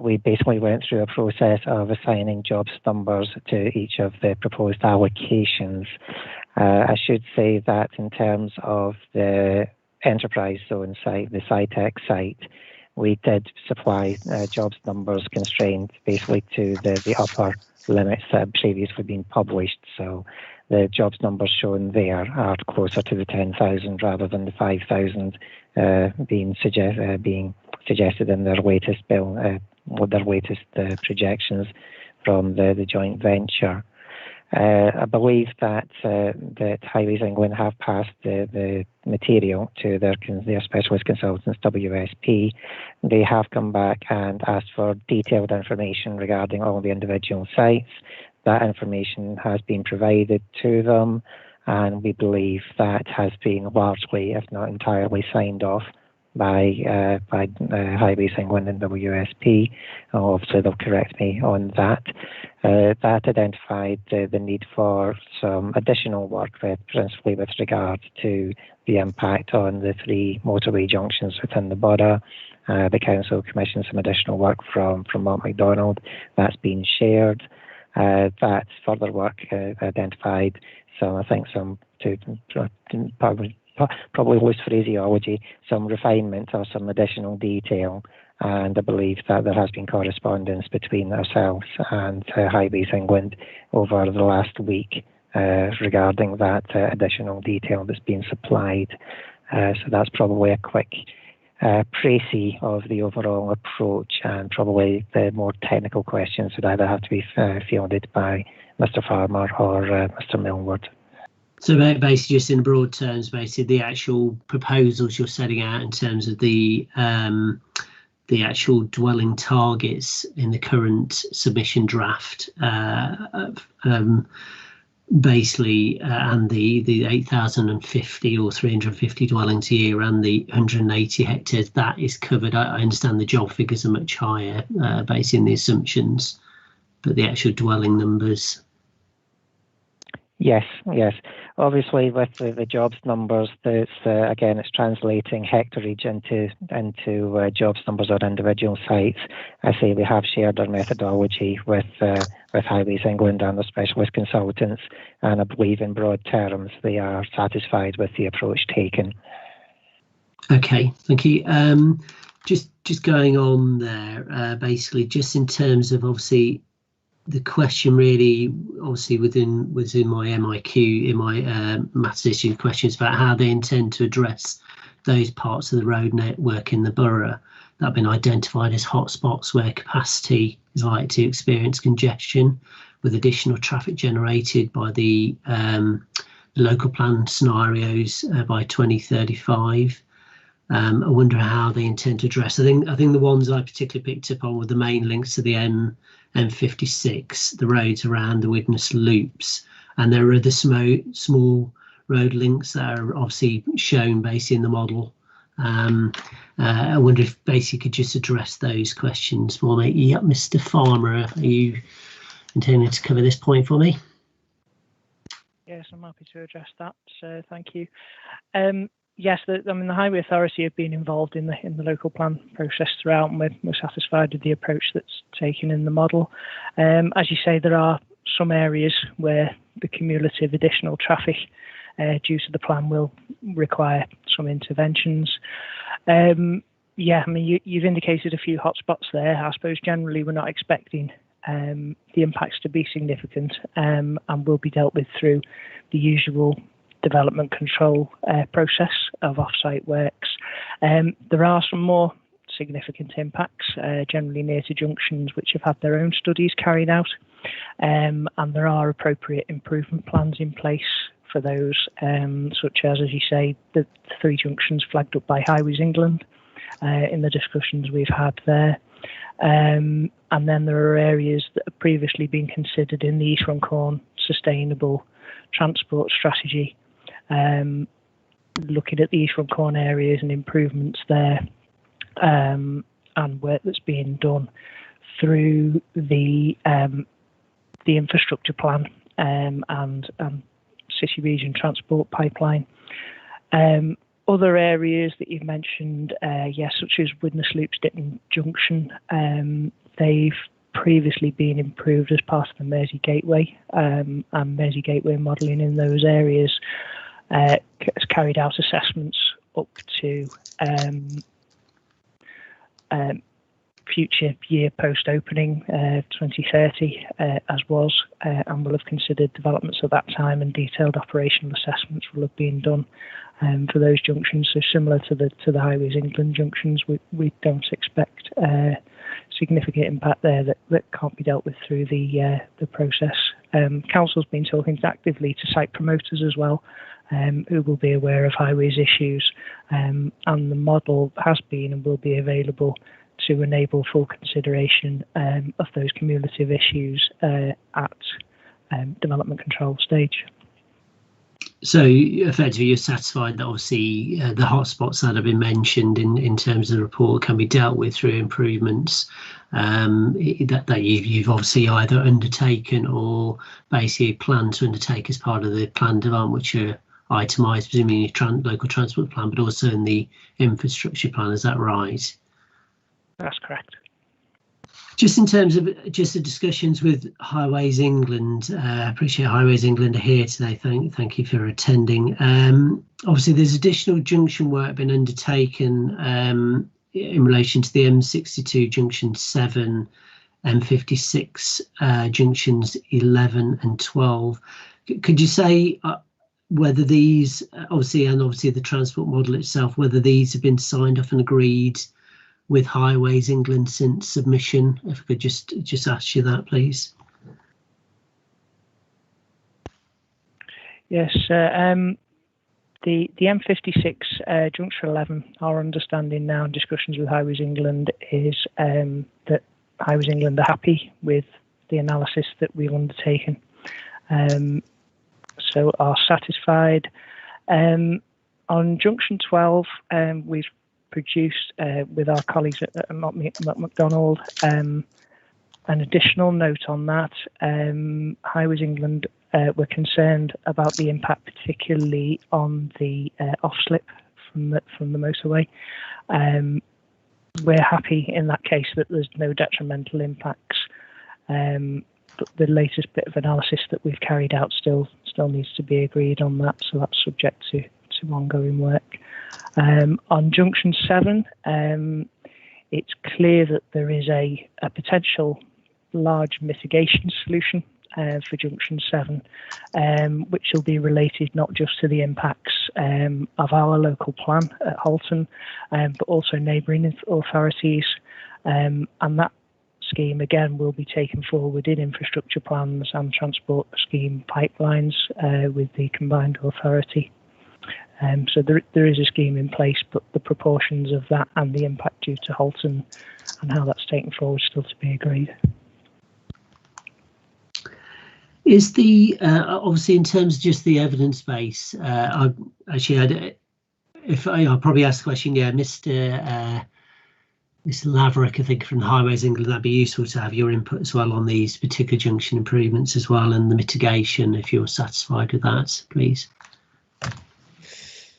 we basically went through a process of assigning jobs numbers to each of the proposed allocations. I should say that in terms of the enterprise zone site, the SciTech site, we did supply jobs numbers constrained basically to the upper limits that had previously been published. So the jobs numbers shown there are closer to the 10,000 rather than the 5,000 being suggested in their latest bill, with their latest projections from the joint venture. I believe that Highways England have passed the material to their specialist consultants, WSP. They have come back and asked for detailed information regarding all the individual sites. That information has been provided to them, and we believe that has been largely, if not entirely, signed off by Highways England and WSP. Obviously, they'll correct me on that. That identified the need for some additional work, principally with regard to the impact on the 3 motorway junctions within the borough. The council commissioned some additional work from Mott MacDonald. That's been shared. That further work identified probably loose phraseology, some refinement or some additional detail, and I believe that there has been correspondence between ourselves and Highways England over the last week regarding that additional detail that's been supplied. So that's probably a quick précis of the overall approach, and probably the more technical questions would either have to be fielded by Mr. Farmer or Mr. Millward. So basically, just in broad terms, basically the actual proposals you're setting out in terms of the actual dwelling targets in the current submission draft, basically, and the 8,050 or 350 dwellings a year and the 180 hectares, that is covered. I understand the job figures are much higher, based in the assumptions, but the actual dwelling numbers. Yes. Obviously, with the jobs numbers, again, it's translating hectareage into jobs numbers on individual sites. I say we have shared our methodology with Highways England and the specialist consultants, and I believe in broad terms they are satisfied with the approach taken. Okay, thank you. Just going on there, basically, just in terms of obviously the question really, obviously within my MIQ, in my maths issue questions about how they intend to address those parts of the road network in the borough that have been identified as hotspots where capacity is likely to experience congestion, with additional traffic generated by the local plan scenarios by 2035. I wonder how they intend to address. I think the ones I particularly picked up on were the main links to the M56, the roads around the Widnes loops, and there are other small road links that are obviously shown basically in the model. I wonder if basically could just address those questions for me. Yep, Mr. Farmer, are you intending to cover this point for me? yes, the Highway Authority have been involved in the local plan process throughout, and we're satisfied with the approach that's taken in the model. As you say, there are some areas where the cumulative additional traffic due to the plan will require some interventions. Yeah, I mean, you've indicated a few hotspots there. I suppose generally we're not expecting the impacts to be significant, and will be dealt with through the usual development control process of off-site works. There are some more significant impacts, generally near to junctions, which have had their own studies carried out, and there are appropriate improvement plans in place for those, such as you say, the 3 junctions flagged up by Highways England in the discussions we've had there. And then there are areas that have previously been considered in the East Runcorn Sustainable Transport Strategy, looking at the East Runcorn areas and improvements there, and work that's being done through the infrastructure plan and City Region Transport Pipeline. Other areas that you've mentioned, yes, such as Widnes Loops, Ditton Junction, they've previously been improved as part of the Mersey Gateway, and Mersey Gateway modelling in those areas has carried out assessments up to future year post-opening, 2030, as was, and will have considered developments at that time, and detailed operational assessments will have been done for those junctions. So similar to the Highways England junctions, we don't expect significant impact there that can't be dealt with through the process. Council's been talking actively to site promoters as well, who will be aware of highways issues, and the model has been and will be available to enable full consideration of those cumulative issues at development control stage. So effectively you're satisfied that obviously the hotspots that have been mentioned in terms of the report can be dealt with through improvements that you've obviously either undertaken or basically planned to undertake as part of the plan development, which are itemised presumably in your local transport plan, but also in the infrastructure plan. Is that right? That's correct. Just in terms of just the discussions with Highways England, I appreciate Highways England are here today. Thank you for attending. Obviously, there's additional junction work been undertaken in relation to the M62 junction 7, M56 junctions 11 and 12. Could you say whether these, obviously the transport model itself, whether these have been signed off and agreed with Highways England since submission? If I could just ask you that, please. Yes, the M56 junction 11, our understanding now in discussions with Highways England is that Highways England are happy with the analysis that we've undertaken, so are satisfied. On junction 12, we've produced with our colleagues at McDonald an additional note on that. Highways England were concerned about the impact, particularly on the off-slip from the motorway. We're happy in that case that there's no detrimental impacts, but the latest bit of analysis that we've carried out still needs to be agreed on that, so that's subject to ongoing work. On junction 7, it's clear that there is a potential large mitigation solution for junction 7, which will be related not just to the impacts of our local plan at Halton, but also neighbouring authorities, and that scheme again will be taken forward in infrastructure plans and transport scheme pipelines with the combined authority. So there is a scheme in place, but the proportions of that and the impact due to Halton and how that's taken forward still to be agreed. Is the obviously in terms of just the evidence base? I'll probably ask the question. Yeah, Mr. Laverick, I think from Highways England, that'd be useful to have your input as well on these particular junction improvements as well, and the mitigation, if you're satisfied with that, please.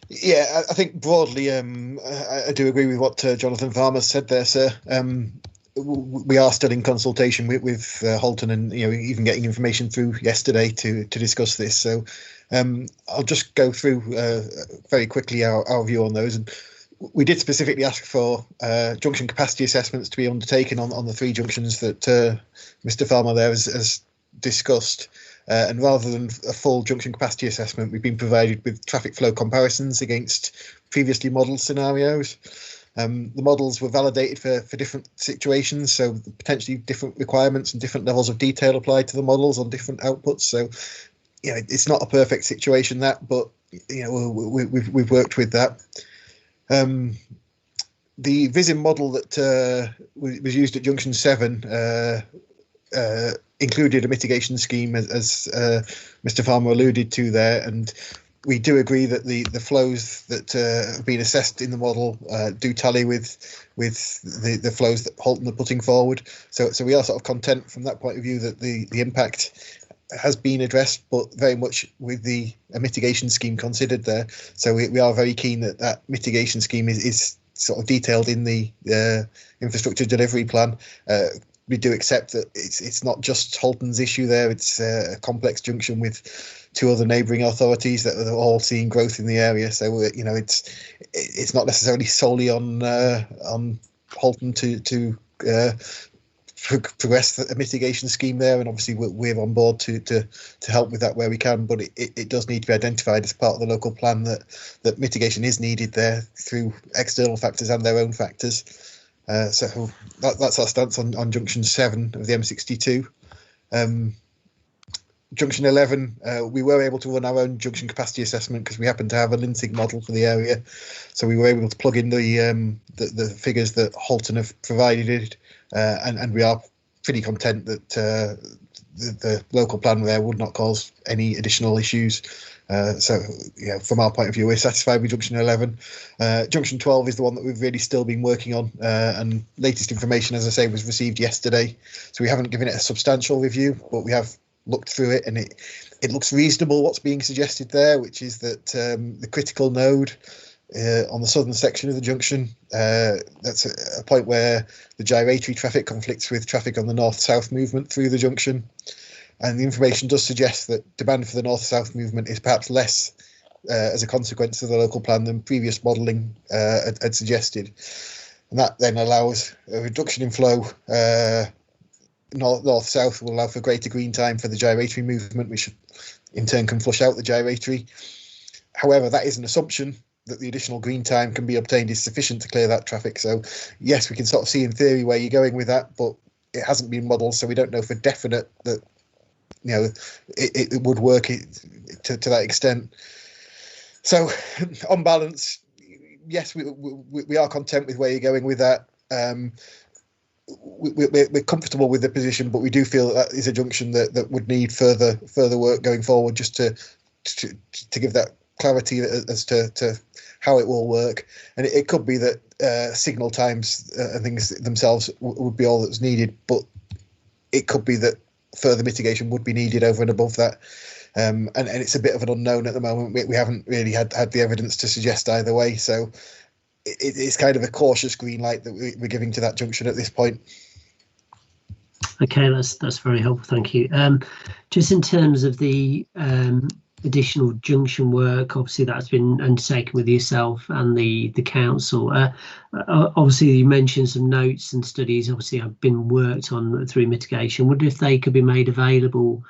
Yeah, I think broadly, I do agree with what Jonathan Farmer said there, sir. We are still in consultation with Halton, and even getting information through yesterday to discuss this. So I'll just go through very quickly our view on those. And we did specifically ask for junction capacity assessments to be undertaken on the 3 junctions that Mr. Farmer there has discussed. And rather than a full junction capacity assessment, we've been provided with traffic flow comparisons against previously modelled scenarios. The models were validated for different situations, so potentially different requirements and different levels of detail applied to the models on different outputs. So, it's not a perfect situation, that, but we've worked with that. The VISIM model that was used at Junction 7 included a mitigation scheme, as Mr. Farmer alluded to there, and we do agree that the flows that have been assessed in the model do tally with the flows that Halton are putting forward. So we are sort of content from that point of view that the impact has been addressed, but very much with a mitigation scheme considered there. So we are very keen that mitigation scheme is sort of detailed in the infrastructure delivery plan. We do accept that it's not just Halton's issue there. It's a complex junction with 2 other neighbouring authorities that are all seeing growth in the area. So it's not necessarily solely on Halton to progress a mitigation scheme there, and obviously we're on board to help with that where we can. But it does need to be identified as part of the local plan that mitigation is needed there through external factors and their own factors. So that's our stance on Junction 7 of the M62. Junction 11, we were able to run our own junction capacity assessment because we happen to have a Linsig model for the area. So we were able to plug in the figures that Halton have provided, and we are pretty content that the local plan there would not cause any additional issues. So from our point of view, we're satisfied with Junction 11. Junction 12 is the one that we've really still been working on, and latest information, as I say, was received yesterday. So we haven't given it a substantial review, but we have looked through it, and it looks reasonable what's being suggested there, which is that the critical node on the southern section of the junction, that's a point where the gyratory traffic conflicts with traffic on the north-south movement through the junction. And the information does suggest that demand for the north-south movement is perhaps less as a consequence of the local plan than previous modelling had suggested. And that then allows a reduction in flow. North-south will allow for greater green time for the gyratory movement, which in turn can flush out the gyratory. However, that is an assumption that the additional green time can be obtained is sufficient to clear that traffic. So yes, we can sort of see in theory where you're going with that, but it hasn't been modelled, so we don't know for definite that it would work to that extent. So on balance, yes, we are content with where you're going with that. We're comfortable with the position, but we do feel that is a junction that would need further work going forward, just to give that clarity as to how it will work. And it could be that signal times and things themselves would be all that's needed, but it could be that further mitigation would be needed over and above that. And it's a bit of an unknown at the moment. We haven't really had the evidence to suggest either way. So it's kind of a cautious green light that we're giving to that junction at this point. Okay, that's very helpful. Thank you. Just in terms of the additional junction work, obviously that's been undertaken with yourself and the council. Obviously, you mentioned some notes and studies. Obviously, have been worked on through mitigation. Wonder if they could be made available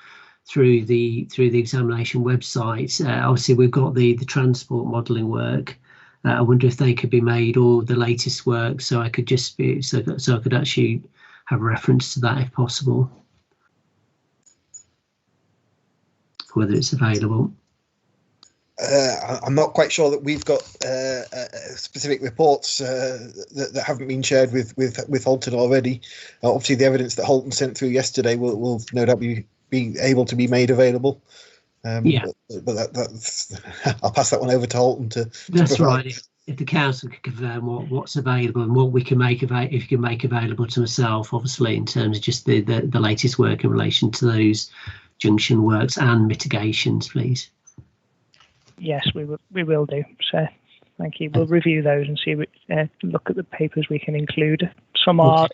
through the examination website. Obviously, we've got the transport modelling work. I wonder if they could be made, or the latest work, so I could just be so I could actually have reference to that if possible. Whether it's available. I'm not quite sure that we've got specific reports that haven't been shared with Halton already. Obviously, the evidence that Halton sent through yesterday will no doubt be able to be made available. But that's I'll pass that one over to Halton That's right. If the council could confirm what's available and what we can make available, if you can make available to myself, obviously, in terms of just the latest work in relation to those junction works and mitigations, please. Yes, we will do. So thank you. We'll review those and see. Look at the papers we can include. Some are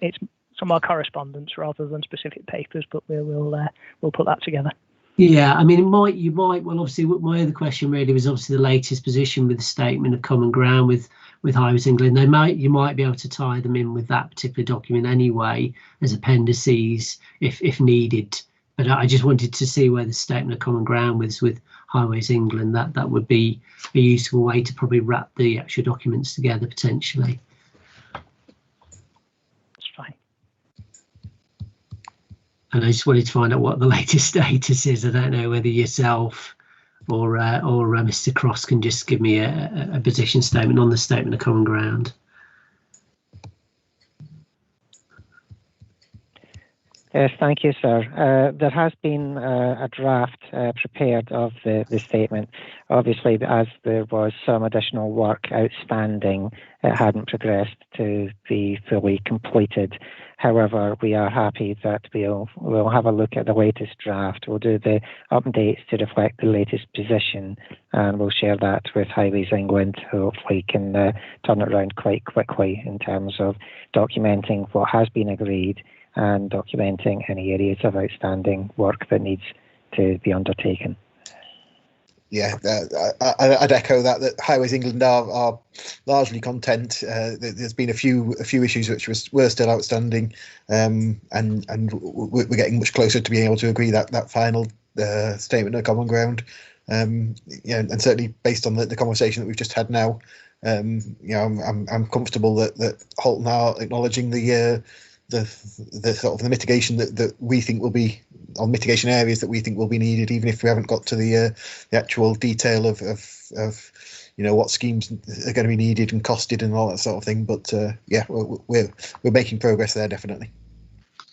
correspondence rather than specific papers, but we'll put that together. Yeah, I mean, you might. Well, obviously, my other question really was obviously the latest position with the statement of common ground with Highways England. You might be able to tie them in with that particular document anyway as appendices if needed. But I just wanted to see where the statement of common ground was with Highways England. That would be a useful way to probably wrap the actual documents together potentially. That's fine. And I just wanted to find out what the latest status is. I don't know whether yourself or Mr. Cross can just give me a position statement on the statement of common ground. Yes, thank you, sir. There has been a draft prepared of the statement. Obviously, as there was some additional work outstanding, it hadn't progressed to be fully completed. However, we are happy that we'll have a look at the latest draft. We'll do the updates to reflect the latest position, and we'll share that with Highways England, who hopefully can turn it around quite quickly in terms of documenting what has been agreed and documenting any areas of outstanding work that needs to be undertaken. Yeah, I'd echo that Highways England are largely content. There's been a few issues which were still outstanding, and we're getting much closer to being able to agree that final statement of common ground. And certainly based on the conversation that we've just had now, I'm comfortable that Halton are acknowledging the sort of the mitigation that we think will be, or mitigation areas that we think will be needed, even if we haven't got to the actual detail of what schemes are going to be needed and costed and all that sort of thing. But we're making progress there, definitely.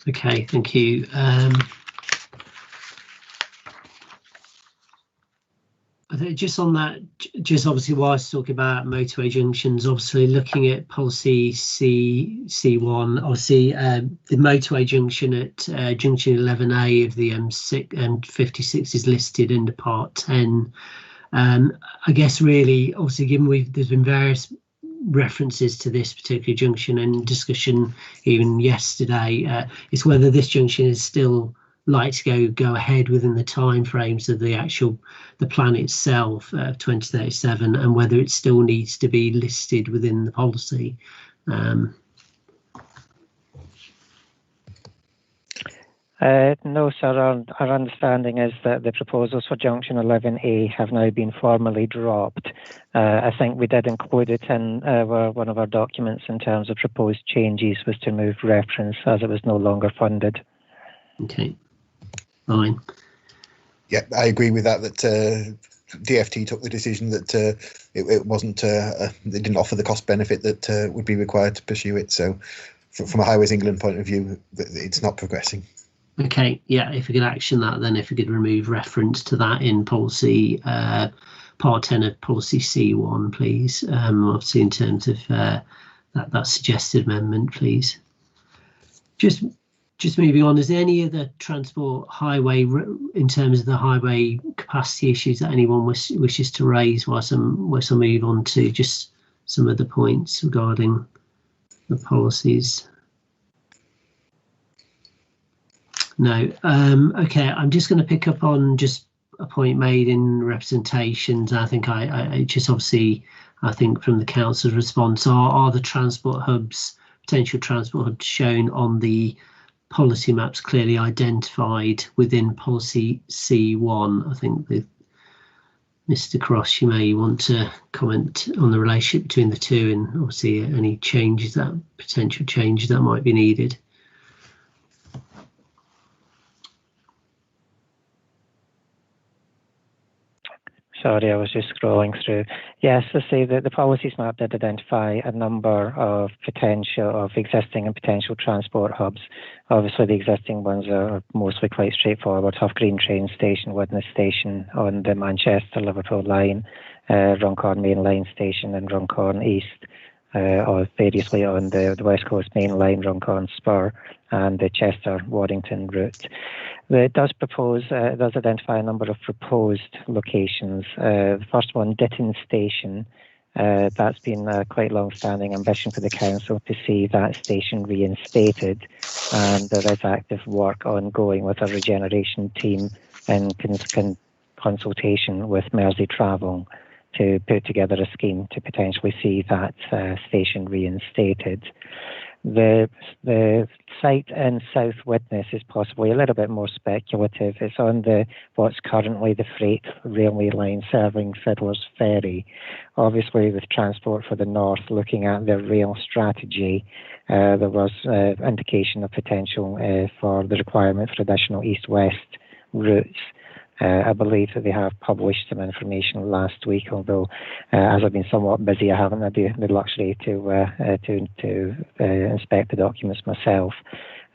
Okay, thank you. I think just on that, just obviously whilst talking about motorway junctions, obviously looking at policy C1, obviously the motorway junction at junction 11A of the M6 and 56 is listed under part 10. I guess really, obviously, given there's been various references to this particular junction and discussion even yesterday, it's whether this junction is still like to go ahead within the timeframes of the plan itself, 2037, and whether it still needs to be listed within the policy. No, sir. Our understanding is that the proposals for Junction 11A have now been formally dropped. I think we did include it in one of our documents in terms of proposed changes was to move reference as it was no longer funded. Okay. Fine. Yeah, I agree with that. DFT took the decision that it wasn't. They didn't offer the cost benefit that would be required to pursue it. So, from a Highways England point of view, it's not progressing. Okay. Yeah. If we could action that, then if we could remove reference to that in policy part 10 of policy C1, please. Obviously, in terms of that suggested amendment, please. Just moving on, is there any other transport highway in terms of the highway capacity issues that anyone wishes to raise whilst I move on to just some of the points regarding the policies? No. Okay, I'm just going to pick up on just a point made in representations. I think I just obviously, I think from the council's response, are the transport hubs, potential transport hubs shown on the policy maps clearly identified within policy C1. I think Mr. Cross, you may want to comment on the relationship between the two and obviously any potential changes that might be needed. Sorry, I was just scrolling through. Yes, I see that the policies map did identify a number of existing and potential transport hubs. Obviously, the existing ones are mostly quite straightforward. Huff Green train station, Widnes station on the Manchester-Liverpool line, Runcorn main line station and Runcorn East. or variously on the West Coast Main Line, Runcorn Spur, and the Chester-Waddington route. It does identify a number of proposed locations. The first one, Ditton Station. That's been a quite long-standing ambition for the council to see that station reinstated, and there is active work ongoing with a regeneration team in consultation with Mersey Travel to put together a scheme to potentially see that station reinstated. The site in South Widnes is possibly a little bit more speculative. It's on what's currently the freight railway line serving Fiddler's Ferry. Obviously, with Transport for the North looking at their rail strategy, there was indication of potential for the requirement for additional east-west routes. I believe that they have published some information last week, although as I've been somewhat busy, I haven't had the luxury to inspect the documents myself.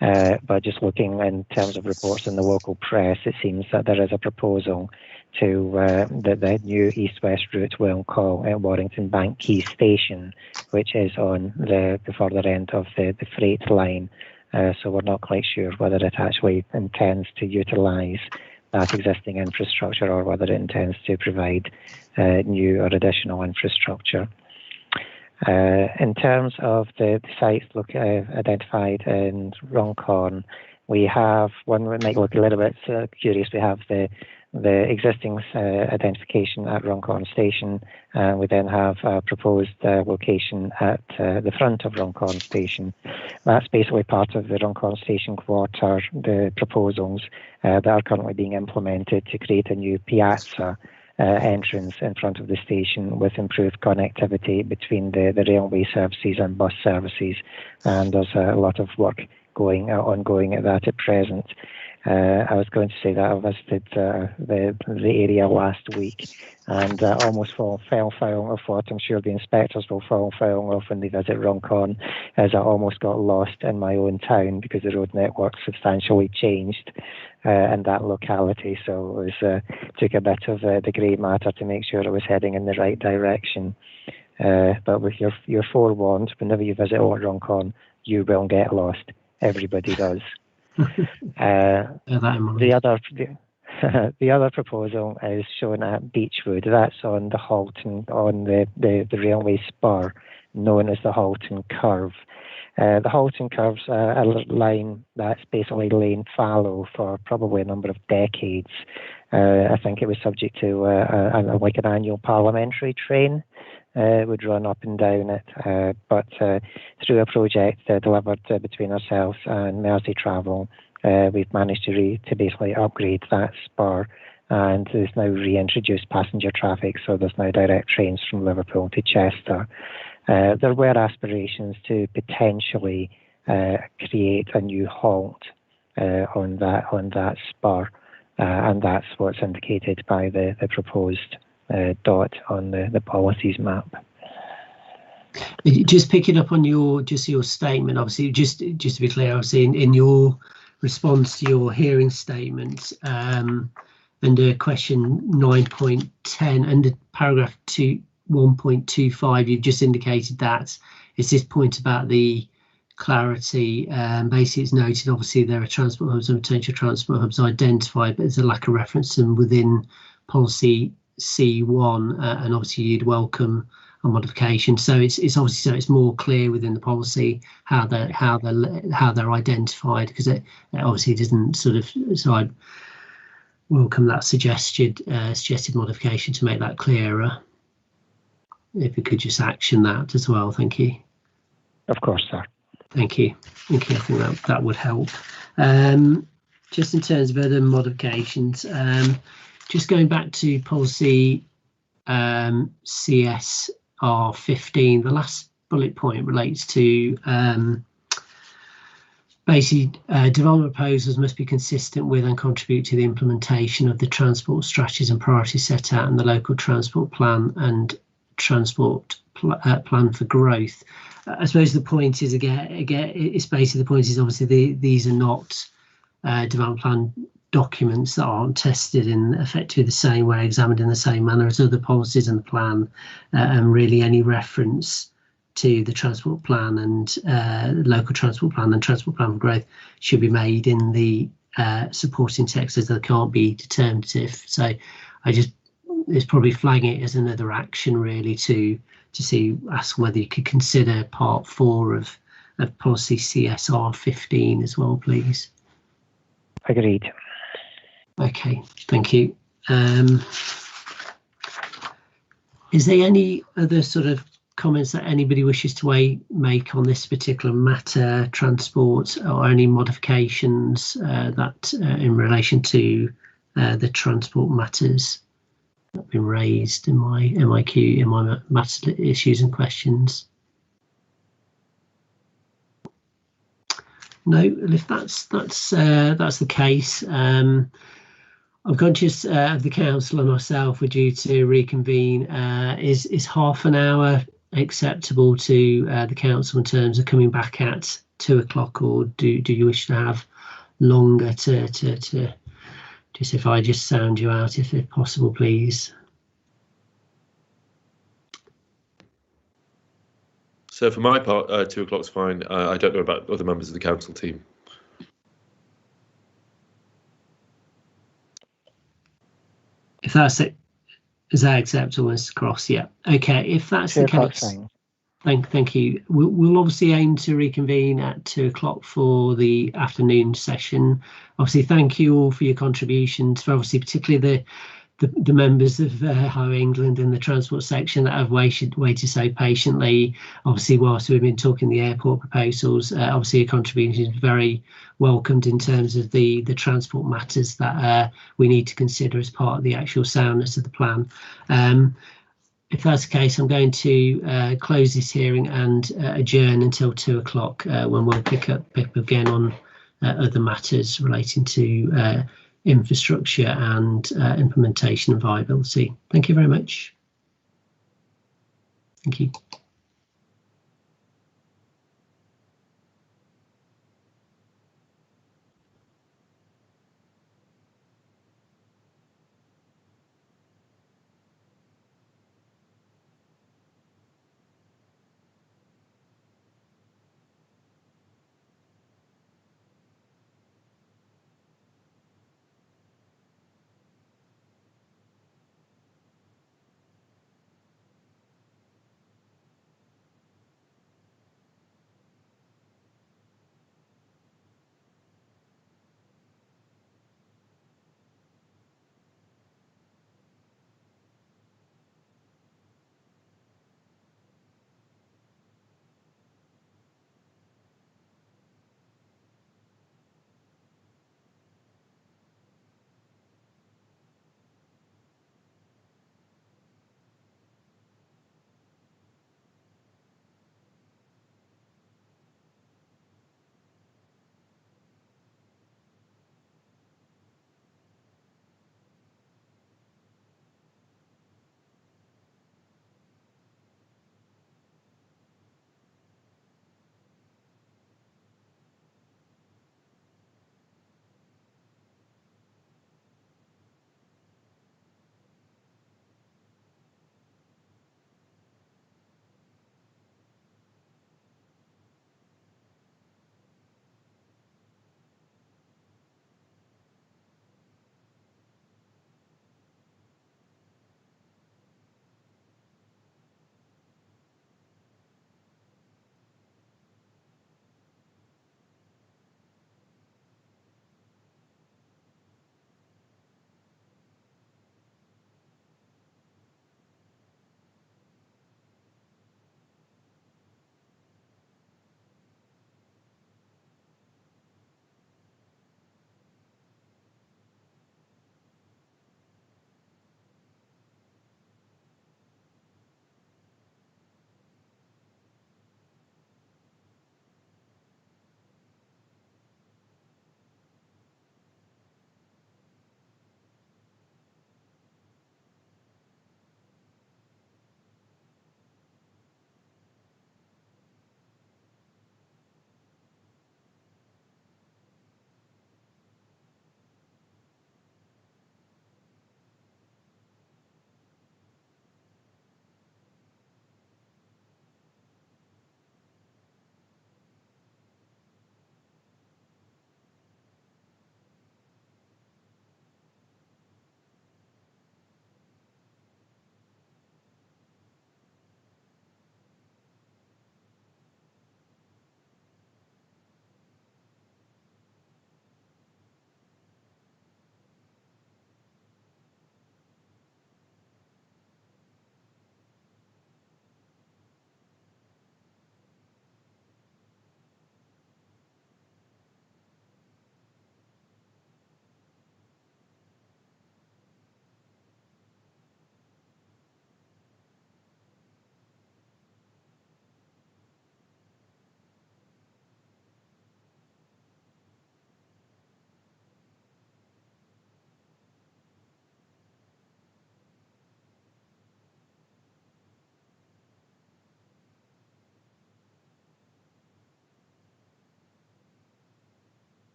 But just looking in terms of reports in the local press, it seems that there is a proposal to that the new east-west route will call at Warrington Bank Quay Station, which is on the further end of the freight line. So we're not quite sure whether it actually intends to utilise that existing infrastructure or whether it intends to provide new or additional infrastructure. In terms of the sites identified in Runcorn, we have one that might look a little bit curious. We have the existing identification at Runcorn Station, and we then have a proposed location at the front of Runcorn Station. That's basically part of the Runcorn Station quarter, the proposals that are currently being implemented to create a new piazza entrance in front of the station with improved connectivity between the railway services and bus services, and there's a lot of work ongoing at that at present. I was going to say that I visited the area last week and almost fell foul of what I'm sure the inspectors will fall foul of when they visit Runcorn, as I almost got lost in my own town because the road network substantially changed in that locality. So it was, took a bit of the grey matter to make sure I was heading in the right direction. But with you're forewarned, whenever you visit Old Runcorn, you will get lost. Everybody does. The other proposal is shown at Beechwood. That's on the Halton, on the railway spur known as the Halton Curve. The Halton Curve's a line that's basically lain fallow for probably a number of decades. I think it was subject to like an annual parliamentary train. Would run up and down it, but through a project delivered between ourselves and Mersey Travel, we've managed to basically upgrade that spur, and there's now reintroduced passenger traffic, so there's now direct trains from Liverpool to Chester. There were aspirations to potentially create a new halt on that spur, and that's what's indicated by the proposed dot on the policies map. Just picking up on your statement, obviously, just to be clear, obviously in your response to your hearing statement, under question 9.10, under paragraph 1.25, you've just indicated that it's this point about the clarity. Basically, it's noted, obviously, there are transport hubs and potential transport hubs identified, but there's a lack of reference to them within policy C1, and obviously you'd welcome a modification. So it's obviously so it's more clear within the policy how they're identified, because it obviously doesn't sort of. So I'd welcome that suggested modification to make that clearer. If we could just action that as well, thank you. Of course, sir. Thank you. I think that would help. Just in terms of other modifications. Just going back to policy CSR 15, the last bullet point relates to basically development proposals must be consistent with and contribute to the implementation of the transport strategies and priorities set out in the local transport plan and transport plan for growth. I suppose the point is again, it's basically the point is obviously these are not development plan documents that aren't tested in effectively the same way, examined in the same manner as other policies in the plan, and really any reference to the transport plan and local transport plan and transport plan for growth should be made in the supporting text, as they can't be determinative. So it's probably flagging it as another action really to ask whether you could consider part 4 of policy CSR 15 as well, please. Agreed. Okay, thank you. Is there any other sort of comments that anybody wishes to make on this particular matter, transport, or any modifications that in relation to the transport matters that have been raised in my MIQ, in my matter issues and questions? No, if that's the case, I'm conscious of the council and myself we're due to reconvene. Is half an hour acceptable to the council in terms of coming back at 2 o'clock, or do you wish to have longer to just, if I just sound you out, if possible, please? So for my part, 2 o'clock's fine. I don't know about other members of the council team. If that's it, is that acceptable, Mr. Cross? Yeah. Okay. If that's the case, thank you. We'll obviously aim to reconvene at 2 o'clock for the afternoon session. Obviously, thank you all for your contributions. For obviously, particularly the members of Highway England and the transport section that have waited so patiently. Obviously, whilst we've been talking the airport proposals, obviously your contribution is very welcomed in terms of the transport matters that we need to consider as part of the actual soundness of the plan. If that's the case, I'm going to close this hearing and adjourn until 2 o'clock when we'll pick up again on other matters relating to infrastructure and implementation and viability. Thank you very much. Thank you.